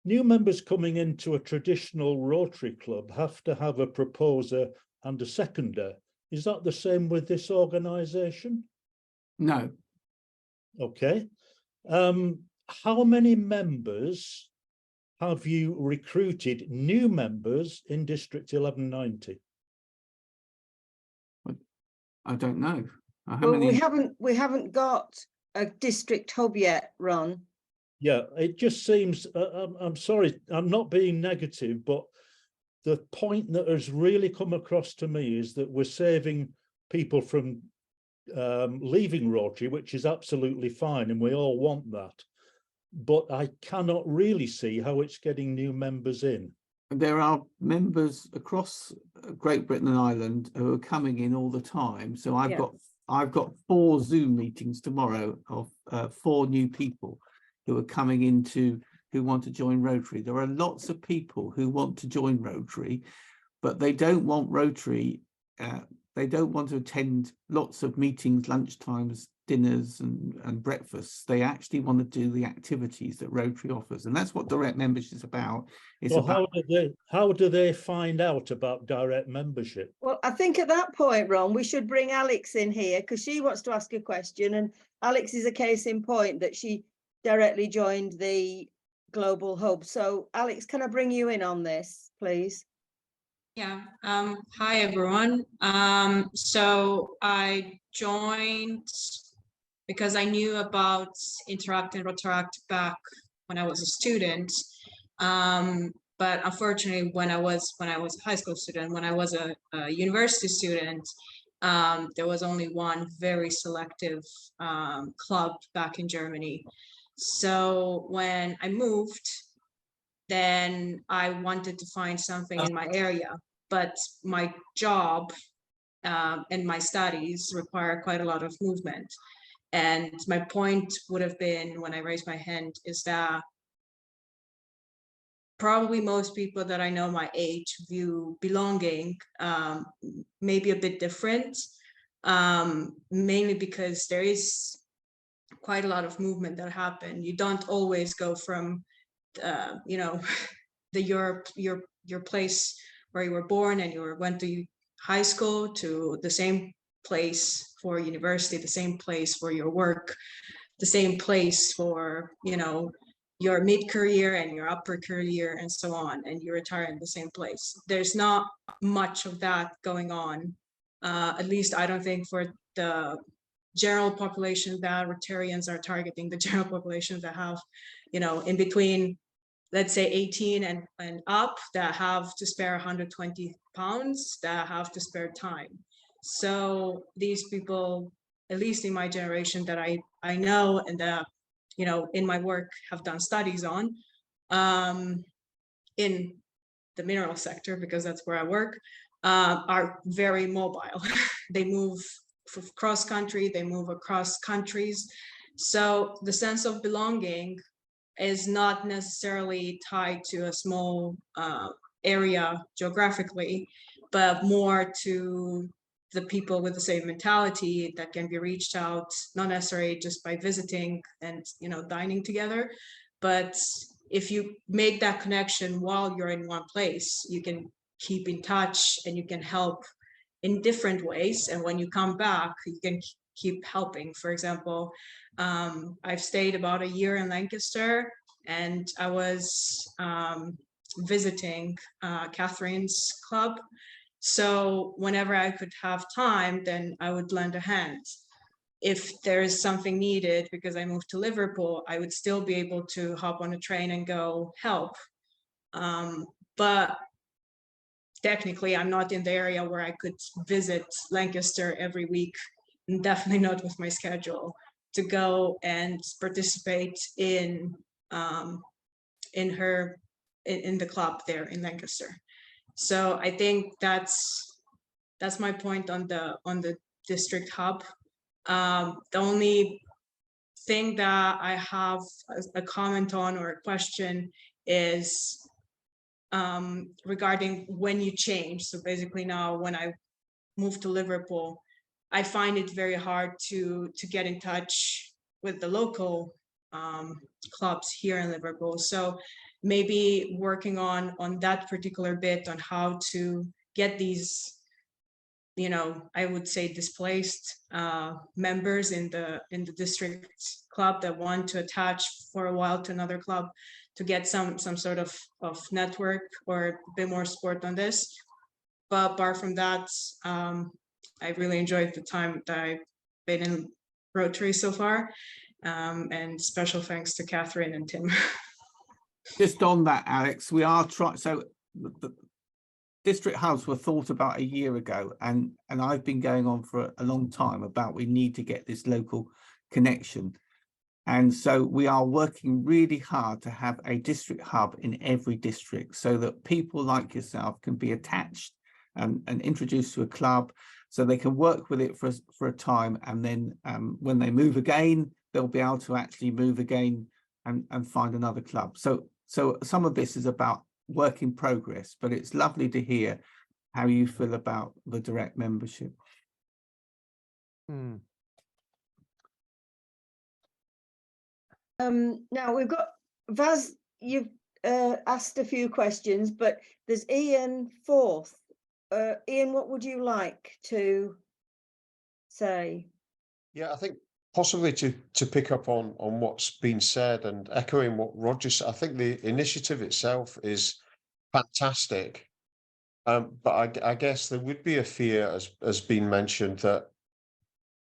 Speaker 3: New members coming into a traditional Rotary club have to have a proposer and a seconder. Is that the same with this organisation?
Speaker 7: No.
Speaker 3: Okay. How many members have you recruited, new members, in District 1190?
Speaker 7: I don't know.
Speaker 1: Well, we haven't got a district hub yet, Ron.
Speaker 3: Yeah, it just seems, I'm sorry, I'm not being negative, but the point that has really come across to me is that we're saving people from leaving Rotary, which is absolutely fine, and we all want that. But I cannot really see how it's getting new members in.
Speaker 7: There are members across Great Britain and Ireland who are coming in all the time. So I've got 4 Zoom meetings tomorrow of 4 new people who are coming into who want to join Rotary. There are lots of people who want to join Rotary, but they don't want Rotary. They don't want to attend lots of meetings, lunchtimes, dinners and breakfasts. They actually want to do the activities that Rotary offers. And that's what direct membership is about. It's
Speaker 3: Well,
Speaker 7: about
Speaker 3: how do they find out about direct membership?
Speaker 1: Well, I think at that point, Ron, we should bring Alex in here because she wants to ask a question, and Alex is a case in point that she directly joined the Global Hub. So Alex, can I bring you in on this, please?
Speaker 18: Yeah, hi everyone. So I joined because I knew about Interact and Rotaract back when I was a student. But unfortunately, when I was a high school student, when I was a university student, there was only one very selective club back in Germany. So when I moved, then I wanted to find something in my area, but my job and my studies require quite a lot of movement. And my point would have been, when I raised my hand, is that probably most people that I know my age view belonging maybe a bit different, mainly because there is quite a lot of movement that happen. You don't always go from you know, your place where you were born and you went to high school to the same place for university, the same place for your work, the same place for, you know, your mid-career and your upper career and so on, and you retire in the same place. There's not much of that going on, at least I don't think, for the general population that Rotarians are targeting, the general population that have, you know, in between, let's say 18 and up, that have to spare 120 pounds, that have to spare time. So these people, at least in my generation that I know and that, you know, in my work have done studies on, in the mineral sector, because that's where I work, are very mobile. They move cross country, they move across countries. So the sense of belonging is not necessarily tied to a small area geographically, but more to the people with the same mentality that can be reached out, not necessarily just by visiting and, you know, dining together, but if you make that connection while you're in one place, you can keep in touch and you can help in different ways. And when you come back, you can keep helping. For example, I've stayed about a year in Lancaster, and I was visiting Catherine's club. So whenever I could have time, then I would lend a hand. If there is something needed, because I moved to Liverpool, I would still be able to hop on a train and go help. But technically, I'm not in the area where I could visit Lancaster every week, and definitely not with my schedule, to go and participate in the club there in Lancaster. So I think that's my point on the district hub. The only thing that I have a comment on or a question is regarding when you change. So basically now when I moved to Liverpool, I find it very hard to get in touch with the local clubs here in Liverpool. So maybe working on that particular bit on how to get these, you know, I would say displaced members in the district club that want to attach for a while to another club, to get some sort of network or a bit more support on this. But apart from that, I really enjoyed the time that I've been in Rotary so far. And special thanks to Catherine and Tim.
Speaker 7: Just on that, Alex, we are trying. So the district hubs were thought about a year ago, and I've been going on for a long time about we need to get this local connection. And so we are working really hard to have a district hub in every district so that people like yourself can be attached and introduced to a club, so they can work with it for a time, and then when they move again, they'll be able to actually move again and find another club. So some of this is about work in progress, but it's lovely to hear how you feel about the direct membership.
Speaker 1: Now we've got Vaz, you've asked a few questions, but there's Ian Forth. Ian, what would you like to say?
Speaker 19: Yeah, I think possibly to pick up on what's been said and echoing what Roger said, I think the initiative itself is fantastic. But I guess there would be a fear, as been mentioned, that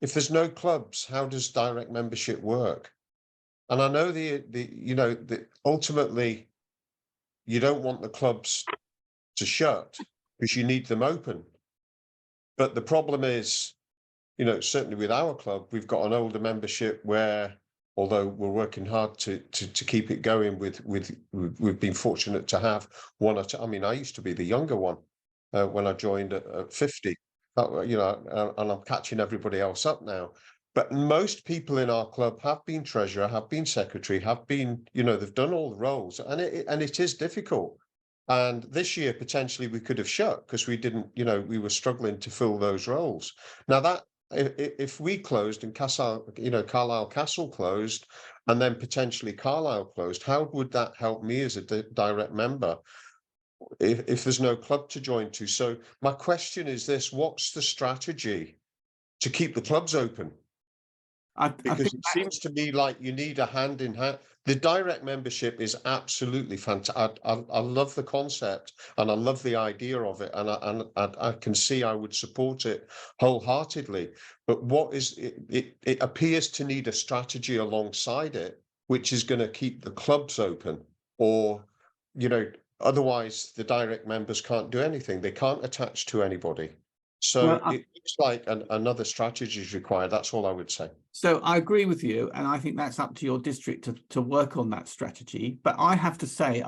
Speaker 19: if there's no clubs, how does direct membership work? And I know the ultimately you don't want the clubs to shut because you need them open. But the problem is, certainly with our club, we've got an older membership where, although we're working hard to keep it going we've been fortunate to have one or two. I mean, I used to be the younger one when I joined at 50, and I'm catching everybody else up now. But most people in our club have been treasurer, have been secretary, have been, they've done all the roles, and it is difficult. And this year, potentially, we could have shut because we didn't, we were struggling to fill those roles. Now that if we closed and Carlisle Castle closed, and then potentially Carlisle closed, how would that help me as a direct member if there's no club to join to? So my question is this: what's the strategy to keep the clubs open? Because it seems to me like you need a hand in hand. The direct membership is absolutely fantastic. I love the concept and I love the idea of it, and I can see I would support it wholeheartedly. But what is it? It appears to need a strategy alongside it, which is going to keep the clubs open, or otherwise the direct members can't do anything. They can't attach to anybody. So it looks like another strategy is required. That's all I would say.
Speaker 7: So I agree with you, and I think that's up to your district to work on that strategy. But I have to say,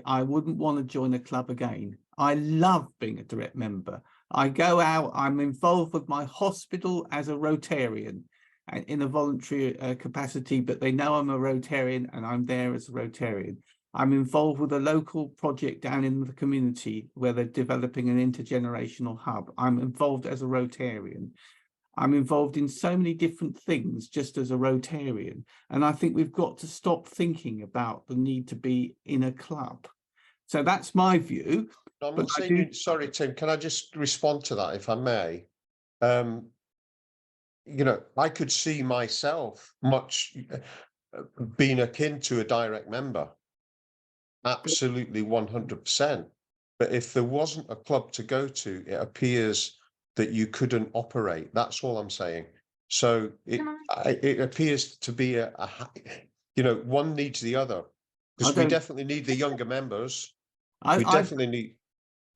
Speaker 7: I wouldn't want to join a club again. I love being a direct member. I go out, I'm involved with my hospital as a Rotarian and in a voluntary capacity, but they know I'm a Rotarian and I'm there as a Rotarian. I'm involved with a local project down in the community where they're developing an intergenerational hub. I'm involved as a Rotarian. I'm involved in so many different things just as a Rotarian. And I think we've got to stop thinking about the need to be in a club. So that's my view.
Speaker 19: I'm not saying, sorry, Tim, can I just respond to that, if I may? I could see myself much being akin to a direct member. Absolutely 100%. But if there wasn't a club to go to, it appears that you couldn't operate. That's all I'm saying. So it appears to be one needs the other, because we definitely need the younger members. We definitely need.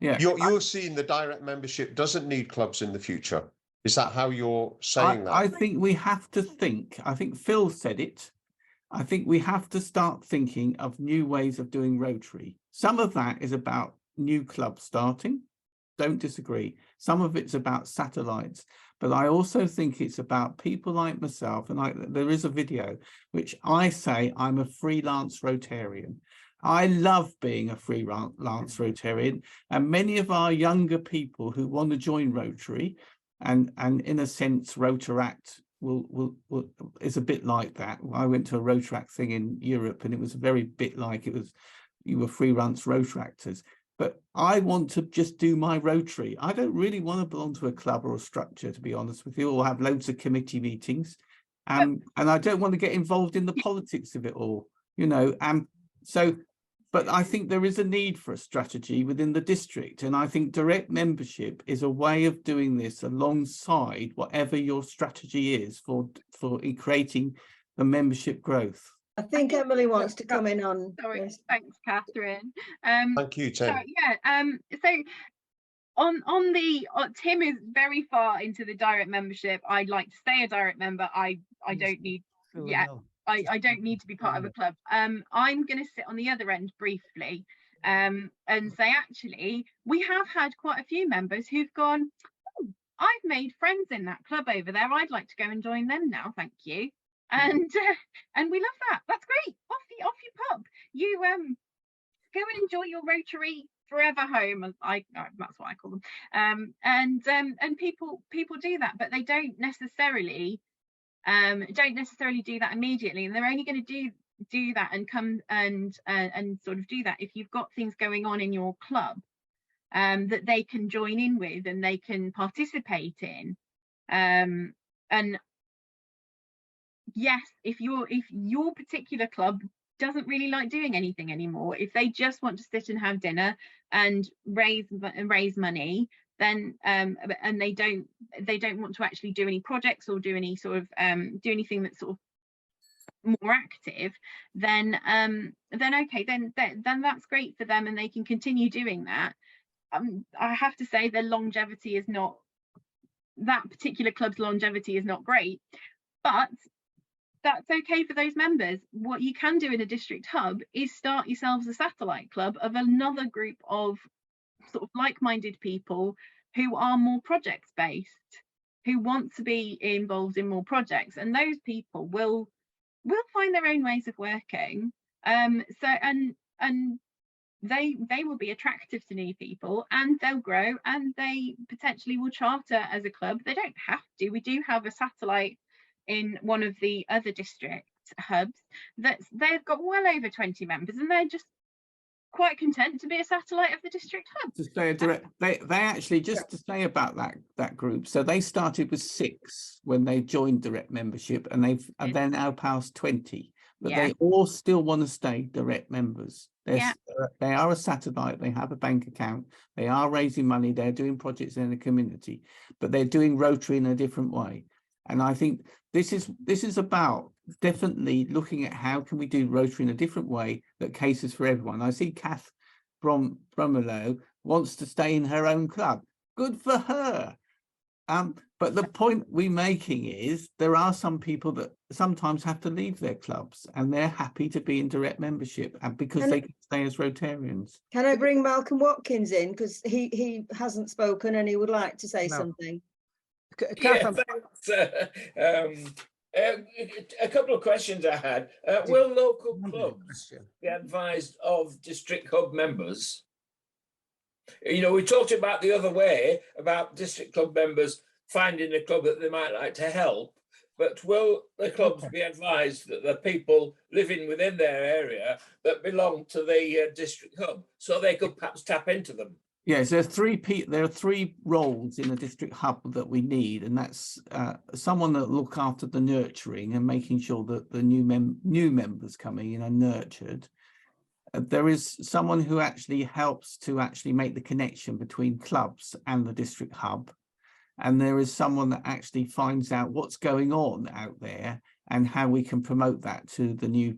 Speaker 19: Yeah, you're seeing the direct membership doesn't need clubs in the future. Is that how you're saying that?
Speaker 7: I think we have to think. I think Phil said it. I think we have to start thinking of new ways of doing Rotary. Some of that is about new clubs starting. Don't disagree. Some of it's about satellites, but I also think it's about people like myself. And there is a video which I say I'm a freelance Rotarian. I love being a freelance Rotarian, and many of our younger people who want to join Rotary, and in a sense, Rotaract is a bit like that. I went to a Rotaract thing in Europe, and it was a very bit like you were freelance Rotaractors. But I want to just do my Rotary. I don't really want to belong to a club or a structure, to be honest with you, or have loads of committee meetings. And I don't want to get involved in the politics of it all, So But I think there is a need for a strategy within the district. And I think direct membership is a way of doing this alongside whatever your strategy is for creating the membership growth.
Speaker 1: I think Emily wants to come in on.
Speaker 8: Sorry,
Speaker 1: this.
Speaker 8: thanks, Catherine.
Speaker 19: Thank you,
Speaker 8: So,
Speaker 19: Tim.
Speaker 8: yeah, so on the Tim is very far into the direct membership. I'd like to stay a direct member. I don't need, yeah, I don't need to be part of a club. I'm going to sit on the other end briefly and say, actually, we have had quite a few members who've gone, oh, I've made friends in that club over there. I'd like to go and join them now. Thank you. And we love that. That's great. Off you pop. You go and enjoy your Rotary forever home, as that's what I call them. And people do that, but they don't necessarily do that immediately, and they're only going to do that and come and sort of do that if you've got things going on in your club that they can join in with and they can participate in. And yes, if your particular club doesn't really like doing anything anymore, if they just want to sit and have dinner and raise money, then and they don't want to actually do any projects or do any sort of do anything that's sort of more active, then okay, then that's great for them and they can continue doing that. I have to say their longevity is not, that particular club's longevity is not great, but that's okay for those members. What you can do in a district hub is start yourselves a satellite club of another group of sort of like-minded people who are more projects based, who want to be involved in more projects, and those people will find their own ways of working. So they will be attractive to new people, and they'll grow, and they potentially will charter as a club. They don't have to. We do have a satellite in one of the other district hubs they've got well over 20 members, and they're just quite content to be a satellite of the district hub.
Speaker 7: To stay a direct, they actually, just to say about that group, so they started with 6 when they joined direct membership, and they're now past 20, but they all still want to stay direct members. They are a satellite, they have a bank account, they are raising money, they're doing projects in the community, but they're doing Rotary in a different way. And I think this is about definitely looking at how can we do Rotary in a different way that cases for everyone. I see Kath Bromelo wants to stay in her own club. Good for her. But the point we're making is there are some people that sometimes have to leave their clubs, and they're happy to be in direct membership, and because they can stay as Rotarians.
Speaker 1: Can I bring Malcolm Watkins in, because he hasn't spoken and he would like to say something?
Speaker 20: Yeah, thanks. A couple of questions I had. Will local clubs be advised of district hub members? You know, we talked about the other way about district club members finding a club that they might like to help, but will the clubs be advised that the people living within their area that belong to the district hub, so they could perhaps tap into them?
Speaker 7: Yes, there are 3 roles in the district hub that we need, and that's someone that look after the nurturing and making sure that the new members coming in are nurtured. There is someone who actually helps to actually make the connection between clubs and the district hub, and there is someone that actually finds out what's going on out there and how we can promote that to the new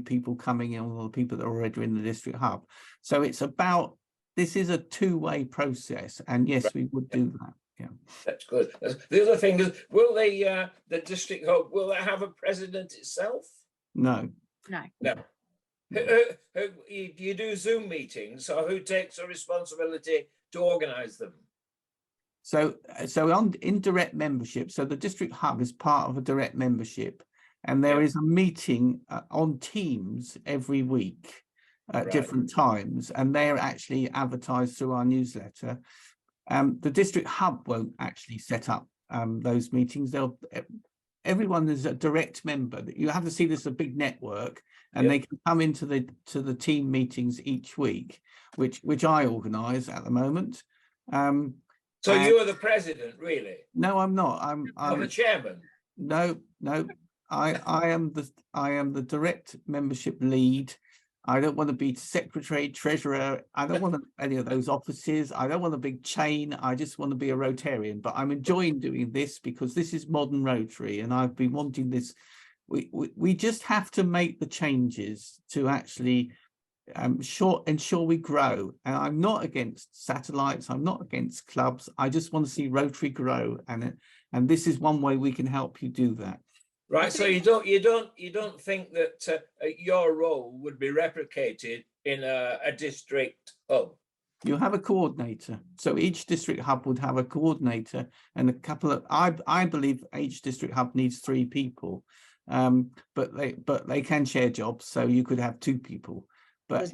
Speaker 7: people coming in, or the people that are already in the district hub. So it's about, this is a 2-way process, and yes, we would do that. Yeah,
Speaker 20: that's good. The other thing is, will the district hub, will it have a president itself?
Speaker 7: No.
Speaker 20: Do you do Zoom meetings, or who takes the responsibility to organise them?
Speaker 7: So in direct membership, so the district hub is part of a direct membership, and there is a meeting on Teams every week at different times, and they're actually advertised through our newsletter. The district hub won't actually set up those meetings. Everyone is a direct member. You have to see this as a big network, and they can come into the team meetings each week, which I organise at the moment.
Speaker 20: So you're the president, really?
Speaker 7: No, I'm not. I'm
Speaker 20: the chairman.
Speaker 7: No. I am the direct membership lead. I don't want to be secretary, treasurer. I don't want any of those offices. I don't want a big chain. I just want to be a Rotarian. But I'm enjoying doing this because this is modern Rotary, and I've been wanting this. We just have to make the changes to actually ensure we grow. And I'm not against satellites. I'm not against clubs. I just want to see Rotary grow, and this is one way we can help you do that.
Speaker 20: Right, so you don't think that your role would be replicated in a district hub?
Speaker 7: You have a coordinator, so each district hub would have a coordinator and a couple of. I believe each district hub needs 3 people, but they can share jobs, so you could have 2 people. But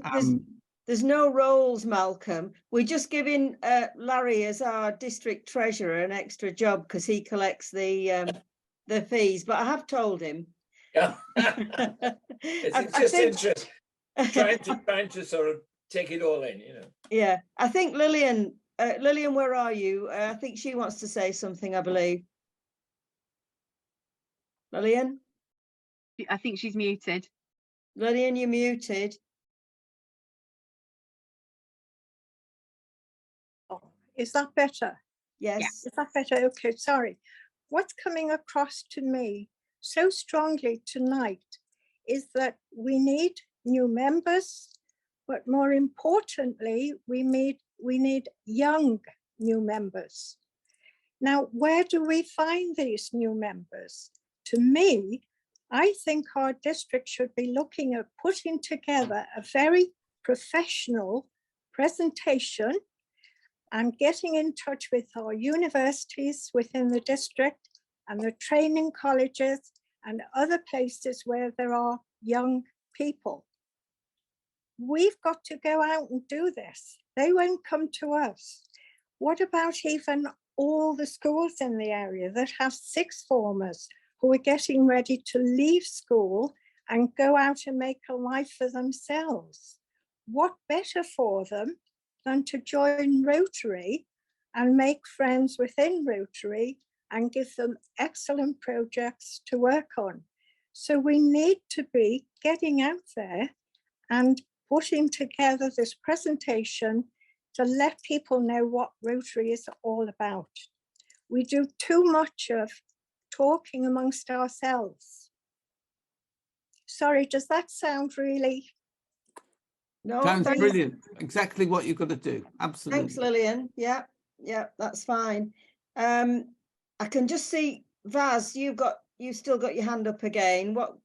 Speaker 1: there's no roles, Malcolm. We're just giving Larry as our district treasurer an extra job because he collects the fees, but I have told him.
Speaker 20: Yeah, it's just interesting, trying to sort of take it all in, you know.
Speaker 1: Yeah, I think Lillian, where are you? I think she wants to say something, I believe. Lillian?
Speaker 8: I think she's muted.
Speaker 1: Lillian, you're muted.
Speaker 21: Oh, is that better?
Speaker 1: Yes.
Speaker 21: Yeah. Is that better? Okay, sorry. What's coming across to me so strongly tonight is that we need new members, but more importantly, we need young new members. Now, where do we find these new members? To me, I think our district should be looking at putting together a very professional presentation and getting in touch with our universities within the district and the training colleges and other places where there are young people. We've got to go out and do this. They won't come to us. What about even all the schools in the area that have 6th formers who are getting ready to leave school and go out and make a life for themselves? What better for them than to join Rotary and make friends within Rotary and give them excellent projects to work on? So we need to be getting out there and putting together this presentation to let people know what Rotary is all about. We do too much of talking amongst ourselves. Sorry, does that sound really?
Speaker 1: No,
Speaker 7: sounds brilliant. Exactly what you've got to do. Absolutely.
Speaker 1: Thanks, Lillian. Yeah, that's fine. I can just see Vaz, you've still got your hand up again. What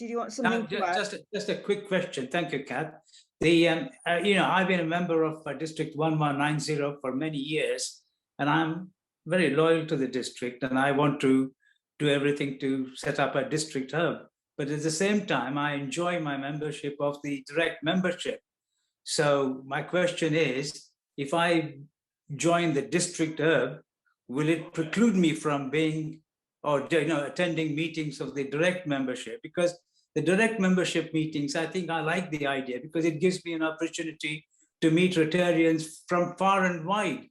Speaker 1: did you want something to add?
Speaker 12: Just a quick question. Thank you, Kath. I've been a member of District 1190 for many years, and I'm very loyal to the district, and I want to do everything to set up a district hub. But at the same time, I enjoy my membership of the direct membership. So my question is, if I join the district hub, will it preclude me from being or attending meetings of the direct membership? Because the direct membership meetings, I think I like the idea because it gives me an opportunity to meet Rotarians from far and wide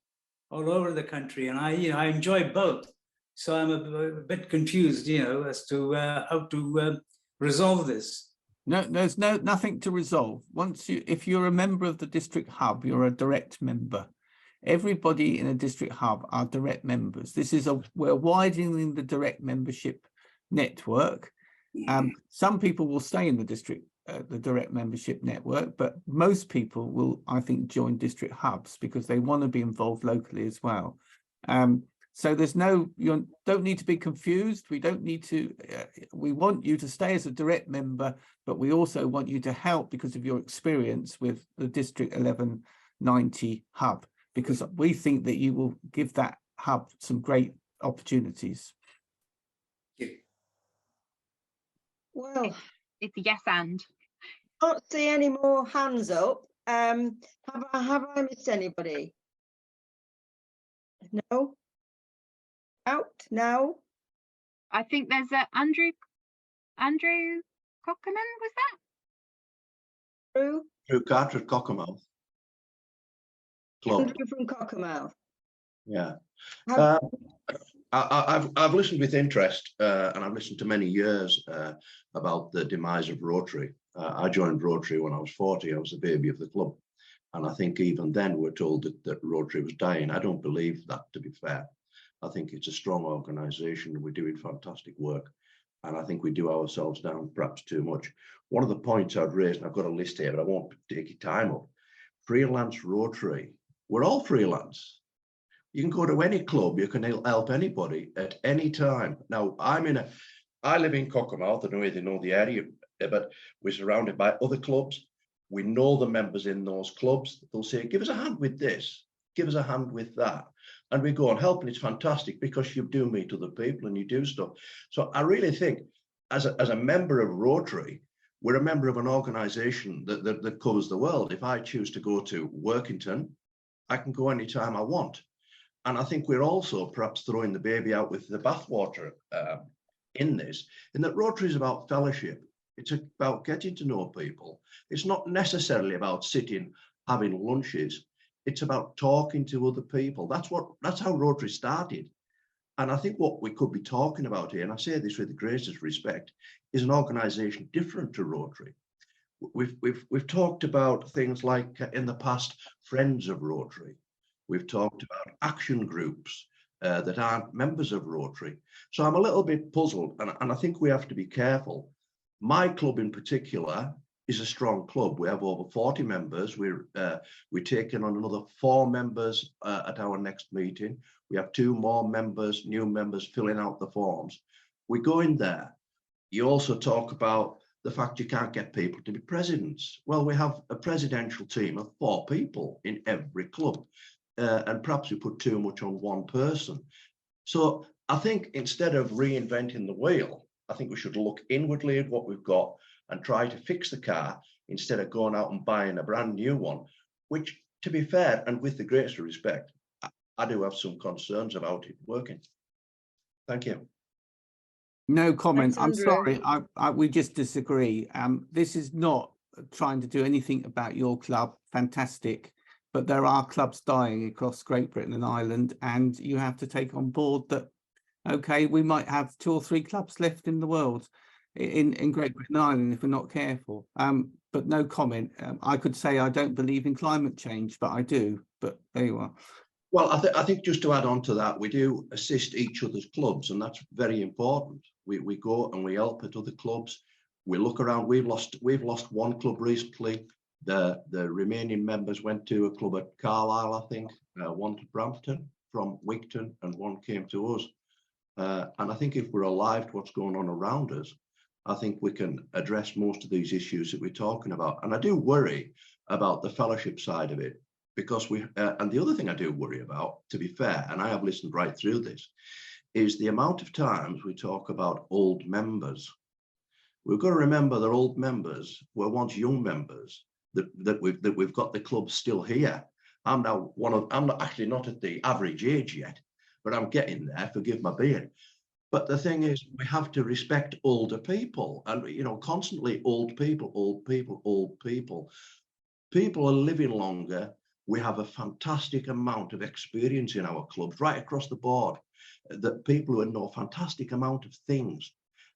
Speaker 12: all over the country. And I enjoy both. So I'm a bit confused, as to how to resolve this.
Speaker 7: No, there's nothing to resolve. If you're a member of the district hub, you're a direct member. Everybody in a district hub are direct members. We're widening the direct membership network. Some people will stay in the direct membership network, but most people will, I think, join district hubs because they want to be involved locally as well. So you don't need to be confused. We don't need to, we want you to stay as a direct member, but we also want you to help because of your experience with the District 1190 hub, because we think that you will give that hub some great opportunities.
Speaker 1: Well,
Speaker 8: it's a yes and.
Speaker 1: I don't see any more hands up. Have I missed anybody? No? Out now?
Speaker 8: I think there's Andrew Cockerman, was that?
Speaker 22: Andrew Carter, Cockermouth. Club.
Speaker 1: Andrew from Cockermouth.
Speaker 22: Yeah. I've listened with interest and I've listened to many years about the demise of Rotary. I joined Rotary when I was 40. I was the baby of the club. And I think even then we're told that Rotary was dying. I don't believe that, to be fair. I think it's a strong organisation. We're doing fantastic work. And I think we do ourselves down perhaps too much. One of the points I'd raise, and I've got a list here, but I won't take your time up. Freelance Rotary. We're all freelance. You can go to any club, you can help anybody at any time. Now, I live in Cockermouth, I don't know if you know the area, but we're surrounded by other clubs. We know the members in those clubs. They'll say, give us a hand with this, give us a hand with that. And we go on helping. It's fantastic because you do meet other people and you do stuff. So I really think as a member of Rotary, we're a member of an organisation that covers the world. If I choose to go to Workington, I can go anytime I want. And I think we're also perhaps throwing the baby out with the bathwater in this, in that Rotary is about fellowship. It's about getting to know people. It's not necessarily about sitting, having lunches. It's about talking to other people. That's how Rotary started. And I think what we could be talking about here, and I say this with the greatest respect, is an organisation different to Rotary. We've talked about things like in the past, Friends of Rotary. We've talked about action groups that aren't members of Rotary. So I'm a little bit puzzled, and I think we have to be careful. My club in particular is a strong club. We have over 40 members. We're taking on another 4 members at our next meeting. We have 2 more members, new members filling out the forms. We go in there. You also talk about the fact you can't get people to be presidents. Well, we have a presidential team of 4 people in every club. And perhaps we put too much on one person. So I think instead of reinventing the wheel, I think we should look inwardly at what we've got and try to fix the car instead of going out and buying a brand new one, which, to be fair, and with the greatest respect, I do have some concerns about it working. Thank you.
Speaker 7: No comment.
Speaker 1: Thanks,
Speaker 7: I'm
Speaker 1: Andrew.
Speaker 7: sorry. We just disagree. This is not trying to do anything about your club. Fantastic. But there are clubs dying across Great Britain and Ireland, and you have to take on board that, okay, we might have 2 or 3 clubs left in the world in Great Britain and Ireland if we're not careful. But no comment. I could say I don't believe in climate change, but I do. But there you are.
Speaker 22: Well, I think just to add on to that, we do assist each other's clubs, and that's very important. We go and we help at other clubs. We look around. We've lost 1 club recently. The remaining members went to a club at Carlisle, I think, 1 to Brampton from Wigton, and 1 came to us. And I think if we're alive to what's going on around us, I think we can address most of these issues that we're talking about. And I do worry about the fellowship side of it, because and the other thing I do worry about, to be fair, and I have listened right through this, is the amount of times we talk about old members. We've got to remember that old members were once young members, that we've got the club still here. I'm not actually not at the average age yet, but I'm getting there, forgive my beard. But the thing is, we have to respect older people, and constantly old people, old people, old people. People are living longer. We have a fantastic amount of experience in our clubs right across the board, that people who know a fantastic amount of things,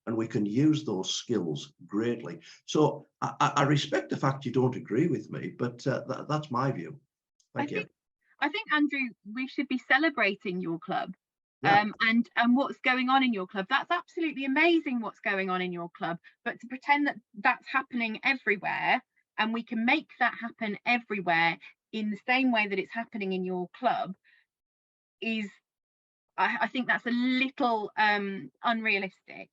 Speaker 22: and we can use those skills greatly. So I respect the fact you don't agree with me, but that's my view. Thank you.
Speaker 8: I think, Andrew, we should be celebrating your club.
Speaker 22: Yeah.
Speaker 8: And what's going on in your club. That's absolutely amazing what's going on in your club, but to pretend that that's happening everywhere and we can make that happen everywhere in the same way that it's happening in your club is, I think that's a little unrealistic.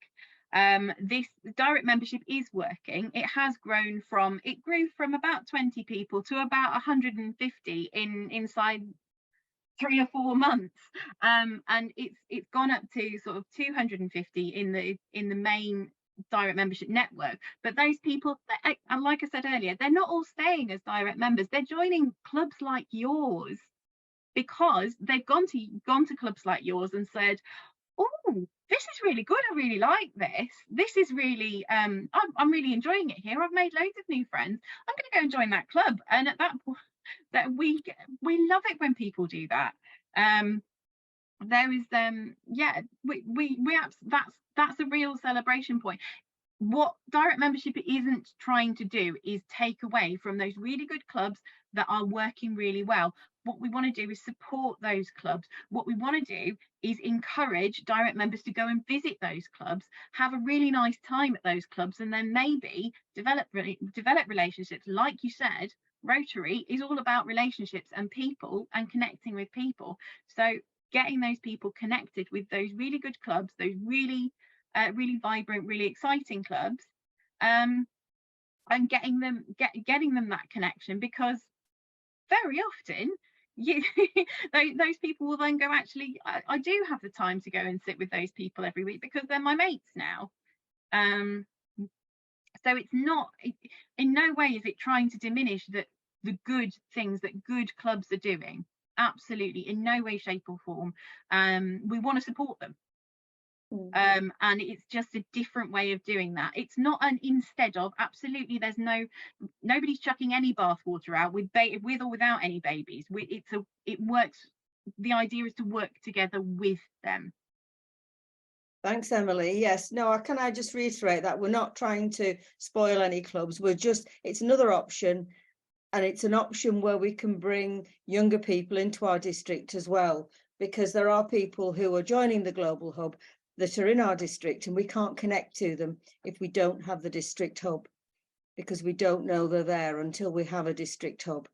Speaker 8: This direct membership is working. It grew from about 20 people to about 150 inside 3 or 4 months, and it's gone up to sort of 250 in the main direct membership network. But those people, and like I said earlier, they're not all staying as direct members. They're joining clubs like yours because they've gone to clubs like yours and said, oh, this is really good, I really like this is really I'm really enjoying it here, I've made loads of new friends, I'm going to go and join that club. And at that point, that we love it when people do that. There is yeah, we that's a real celebration point. what direct membership isn't trying to do is take away from those really good clubs that are working really well. What we want to do is support those clubs. What we want to do is encourage direct members to go and visit those clubs, have a really nice time at those clubs, and then maybe develop relationships. Like you said, Rotary is all about relationships and people and connecting with people. So getting those people connected with those really good clubs, those really vibrant, really exciting clubs, and getting them that connection, because very often those people will then go, actually, I do have the time to go and sit with those people every week because they're my mates now. So it's not, in no way is it trying to diminish the good things that good clubs are doing. Absolutely, in no way, shape or form. We want to support them. And it's just a different way of doing that. It's not an instead of. Absolutely, there's nobody's chucking any bathwater out with or without any babies. It works. The idea is to work together with them.
Speaker 1: Thanks, Emily. Yes, no, can I just reiterate that we're not trying to spoil any clubs. It's another option, and it's an option where we can bring younger people into our district as well, because there are people who are joining the Global Hub that are in our district, and we can't connect to them if we don't have the district hub, because we don't know they're there until we have a district hub.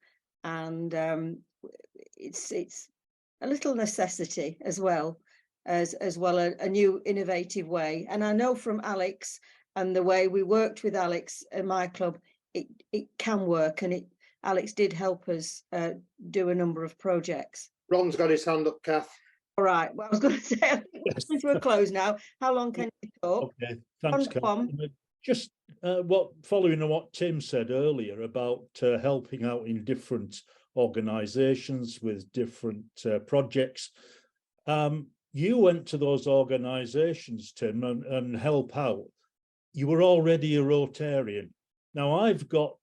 Speaker 1: And it's a little necessity as well as a new innovative way. And I know from Alex and the way we worked with Alex at my club, it can work, and Alex did help us do a number of projects.
Speaker 4: Ron's got his hand up, Kath.
Speaker 1: All right. Well, I was going to say, I think we're coming to a close now. How long can you talk?
Speaker 3: Okay, thanks, Kath. Just following on what Tim said earlier about helping out in different organisations with different projects. You went to those organisations, Tim, and help out. You were already a Rotarian. Now, I've got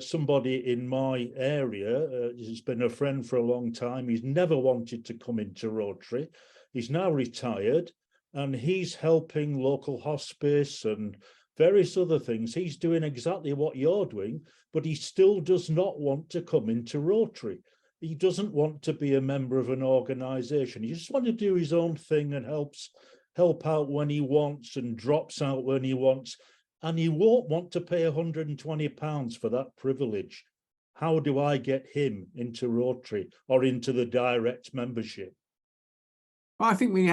Speaker 3: somebody in my area, he's been a friend for a long time. He's never wanted to come into Rotary. He's now retired, and he's helping local hospice and various other things. He's doing exactly what you're doing, but he still does not want to come into Rotary. He doesn't want to be a member of an organisation. He just wants to do his own thing and help out when he wants and drops out when he wants. And he won't want to pay £120 for that privilege. How do I get him into Rotary or into the direct membership?
Speaker 7: Well, I think you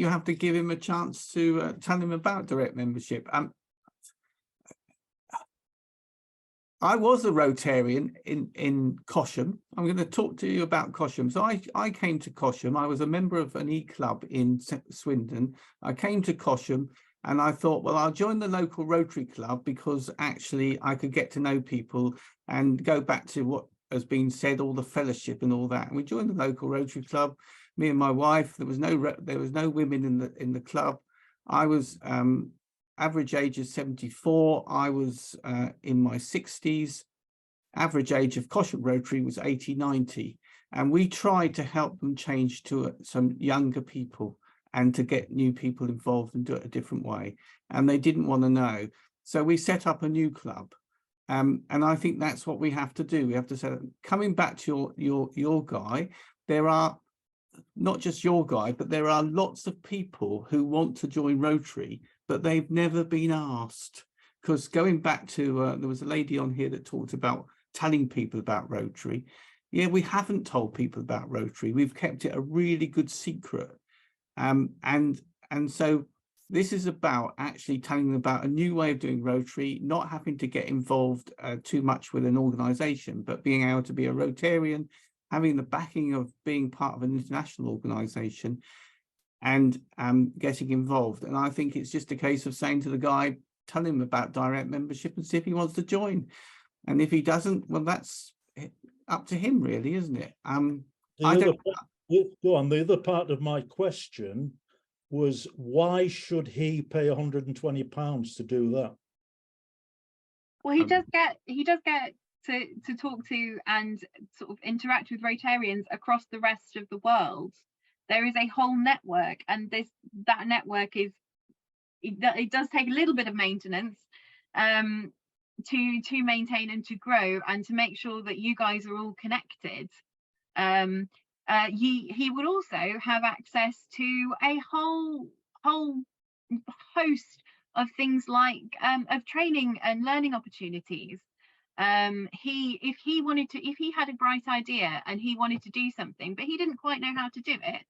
Speaker 7: have to give him a chance to tell him about direct membership. I was a Rotarian in Cosham. I'm going to talk to you about Cosham. So I came to Cosham. I was a member of an e-club in Swindon. I came to Cosham. And I thought, well, I'll join the local Rotary Club because actually I could get to know people and go back to what has been said, all the fellowship and all that. And we joined the local Rotary Club, me and my wife. There was no women in the club. I was average age is 74. I was in my 60s. Average age of Cosham Rotary was 80, 90. And we tried to help them change to some younger people and to get new people involved and do it a different way. And they didn't want to know. So we set up a new club. And I think that's what we have to do. We have to say, coming back to your guy, there are not just your guy, but there are lots of people who want to join Rotary, but they've never been asked. Because going back to, there was a lady on here that talked about telling people about Rotary. Yeah, we haven't told people about Rotary. We've kept it a really good secret. And so this is about actually telling them about a new way of doing Rotary, not having to get involved too much with an organisation, but being able to be a Rotarian, having the backing of being part of an international organisation and getting involved. And I think it's just a case of saying to the guy, tell him about direct membership and see if he wants to join. And if he doesn't, well, that's up to him really, isn't it?
Speaker 3: Go on. The other part of my question was, why should he pay £120 to do that?
Speaker 8: Well, he does get to talk to and sort of interact with Rotarians across the rest of the world. There is a whole network, and that network is it does take a little bit of maintenance to maintain and to grow and to make sure that you guys are all connected. He would also have access to a whole host of things like of training and learning opportunities. If he had a bright idea and he wanted to do something, but he didn't quite know how to do it,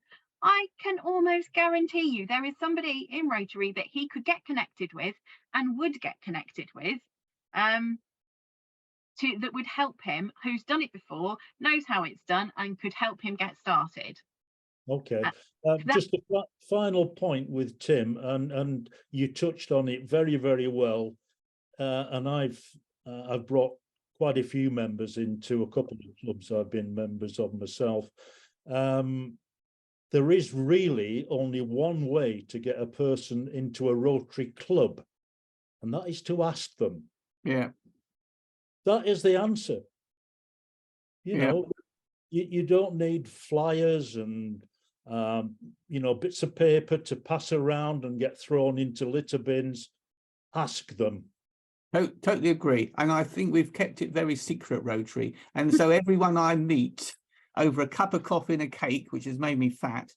Speaker 8: I can almost guarantee you there is somebody in Rotary that he could get connected with and would get connected with, that would help him, who's done it before, knows how it's done, and could help him get started.
Speaker 3: Okay, just a final point with Tim, and you touched on it very, very well. And I've brought quite a few members into a couple of clubs I've been members of myself. There is really only one way to get a person into a Rotary club, and that is to ask them.
Speaker 7: Yeah.
Speaker 3: That is the answer. You know, you don't need flyers and bits of paper to pass around and get thrown into litter bins. Ask them.
Speaker 7: Totally agree. And I think we've kept it very secret, Rotary. And so everyone I meet over a cup of coffee and a cake, which has made me fat,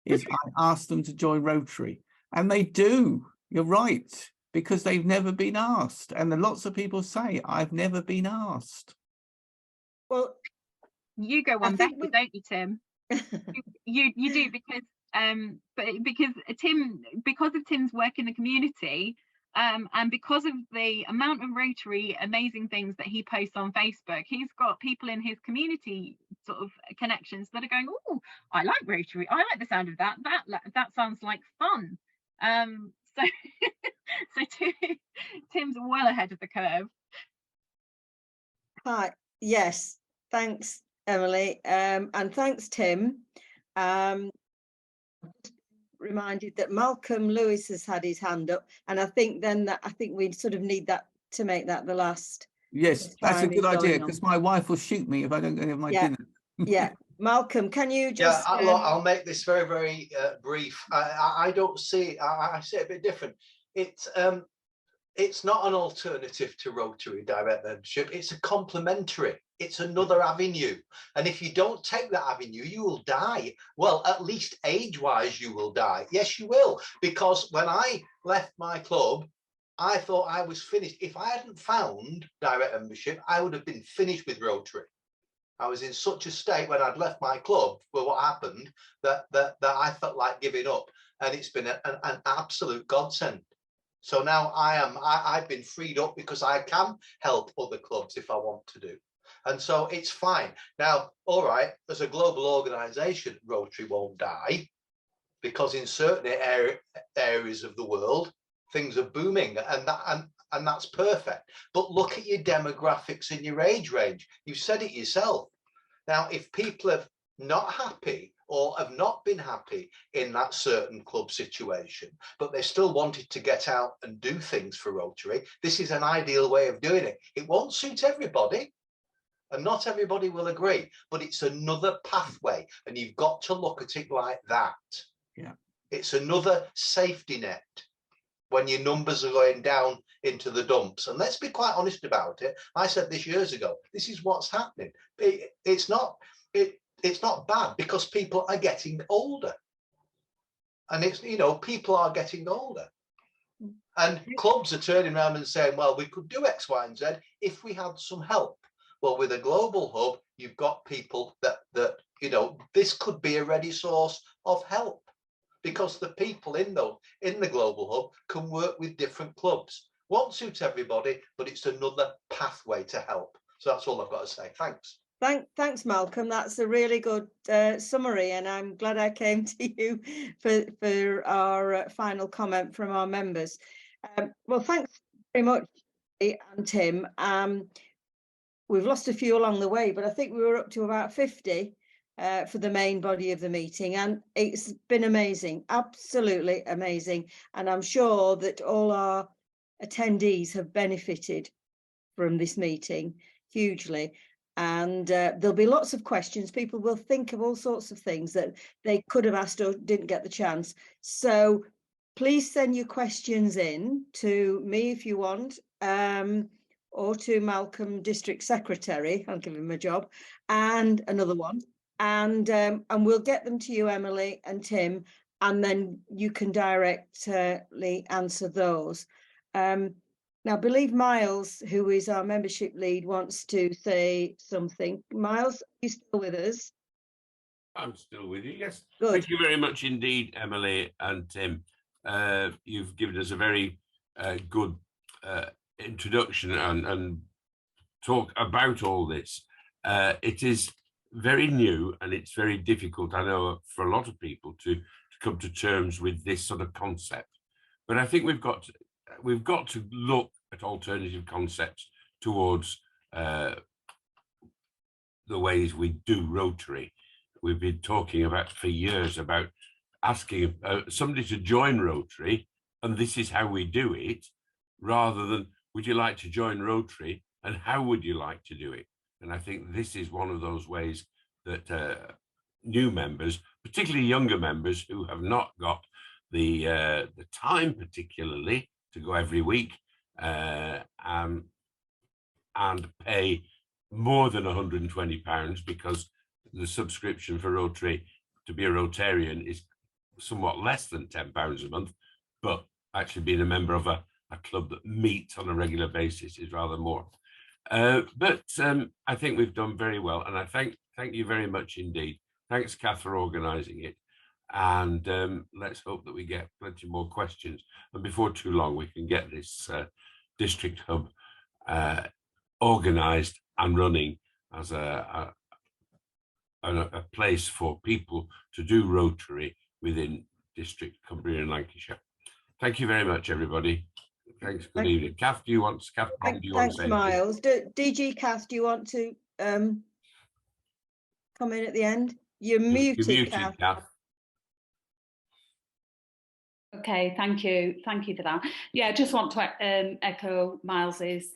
Speaker 7: is I ask them to join Rotary. And they do. You're right. Because they've never been asked. And lots of people say, I've never been asked.
Speaker 1: Well,
Speaker 8: you go one better, don't you, Tim? you do, because because of Tim's work in the community, and because of the amount of Rotary amazing things that he posts on Facebook, he's got people in his community sort of connections that are going, oh, I like Rotary, I like the sound of that sounds like fun. So Tim's well ahead of the curve.
Speaker 1: Hi, yes, thanks, Emily, and thanks, Tim. Reminded that Malcolm Lewis has had his hand up, and I think we sort of need that to make that the last.
Speaker 7: Yes, that's a good idea, because my wife will shoot me if I don't have my dinner.
Speaker 1: Yeah, Malcolm, can you just?
Speaker 13: Yeah, I'll make this very, very brief. I don't see. I see it a bit different. It's not an alternative to Rotary direct membership. It's a complementary. It's another avenue. And if you don't take that avenue, you will die. Well, at least age-wise, you will die. Yes, you will. Because when I left my club, I thought I was finished. If I hadn't found direct membership, I would have been finished with Rotary. I was in such a state when I'd left my club for what happened that I felt like giving up. And it's been an absolute godsend. So now I've been freed up because I can help other clubs if I want to do. And so it's fine. Now, all right, as a global organization, Rotary won't die because in certain areas of the world, things are booming and that's perfect. But look at your demographics and your age range. You said it yourself. Now, if people are not happy or have not been happy in that certain club situation, but they still wanted to get out and do things for Rotary, this is an ideal way of doing it. It won't suit everybody, and not everybody will agree, but it's another pathway, and you've got to look at it like that.
Speaker 7: Yeah,
Speaker 13: it's another safety net when your numbers are going down into the dumps. And let's be quite honest about it. I said this years ago, this is what's happening. It's not bad because people are getting older. And it's, people are getting older. And clubs are turning around and saying, well, we could do X, Y, and Z if we had some help. Well, with a global hub, you've got people that this could be a ready source of help because the people in the global hub can work with different clubs. Won't suit everybody, but it's another pathway to help. So that's all I've got to say. Thanks.
Speaker 1: Thanks, Malcolm. That's a really good summary, and I'm glad I came to you for our final comment from our members. Well, thanks very much, and Tim. We've lost a few along the way, but I think we were up to about 50 for the main body of the meeting, and it's been amazing, absolutely amazing. And I'm sure that all our attendees have benefited from this meeting hugely. And there'll be lots of questions. People will think of all sorts of things that they could have asked or didn't get the chance. So please send your questions in to me if you want, or to Malcolm, District Secretary. I'll give him a job, and another one, and we'll get them to you, Emily and Tim, and then you can directly answer those. Now, I believe Miles, who is our membership lead, wants to say something. Miles, are you still with us?
Speaker 2: I'm still with you, yes.
Speaker 1: Good.
Speaker 2: Thank you very much indeed, Emily and Tim. You've given us a very good introduction and talk about all this. It is very new and it's very difficult, I know, for a lot of people to come to terms with this sort of concept. But I think we've got to look at alternative concepts towards the ways we do Rotary. We've been talking about for years about asking somebody to join Rotary, and this is how we do it, rather than would you like to join Rotary and how would you like to do it? And I think this is one of those ways that new members, particularly younger members who have not got the time particularly to go every week and pay more than £120, because the subscription for Rotary to be a Rotarian is somewhat less than £10 a month, but actually being a member of a club that meets on a regular basis is rather more. But I think we've done very well, and I thank you very much indeed. Thanks, Kath, for organising it, and let's hope that we get plenty more questions, and before too long we can get this district hub organised and running as a place for people to do Rotary within District Cumbria and Lancashire. Thank you very much, everybody. Thanks. Good evening. Kath, do you want to say
Speaker 1: Thanks, Miles. DG Kath, do you want to come in at the end? You're muted, Kath.
Speaker 5: Okay, thank you for that. Yeah, I just want to echo Miles's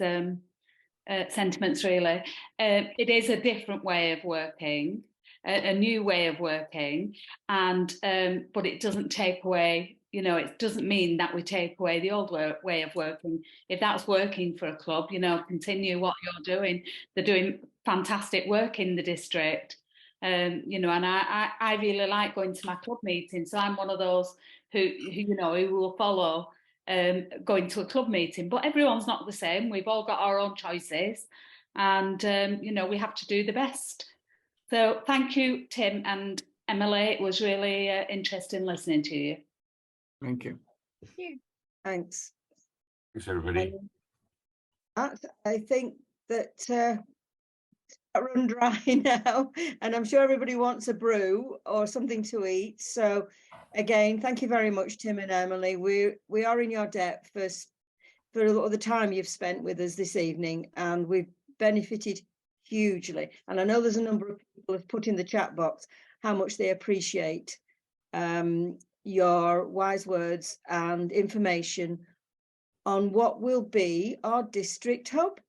Speaker 5: sentiments, really. It is a different way of working, a new way of working, and but it doesn't take away, you know, it doesn't mean that we take away the old way of working. If that's working for a club, you know, continue what you're doing. They're doing fantastic work in the district, you know, and I really like going to my club meetings. So I'm one of those who you know, who will follow going to a club meeting, but everyone's not the same. We've all got our own choices, and you know, we have to do the best. So thank you, Tim and Emily. It was really interesting listening to you.
Speaker 7: Thank you.
Speaker 1: Thanks.
Speaker 2: Thanks, everybody.
Speaker 1: I think that run dry now, and I'm sure everybody wants a brew or something to eat. So again, thank you very much, Tim and Emily. We are in your debt for all the time you've spent with us this evening, and we've benefited hugely. And I know there's a number of people have put in the chat box how much they appreciate your wise words and information on what will be our district hub.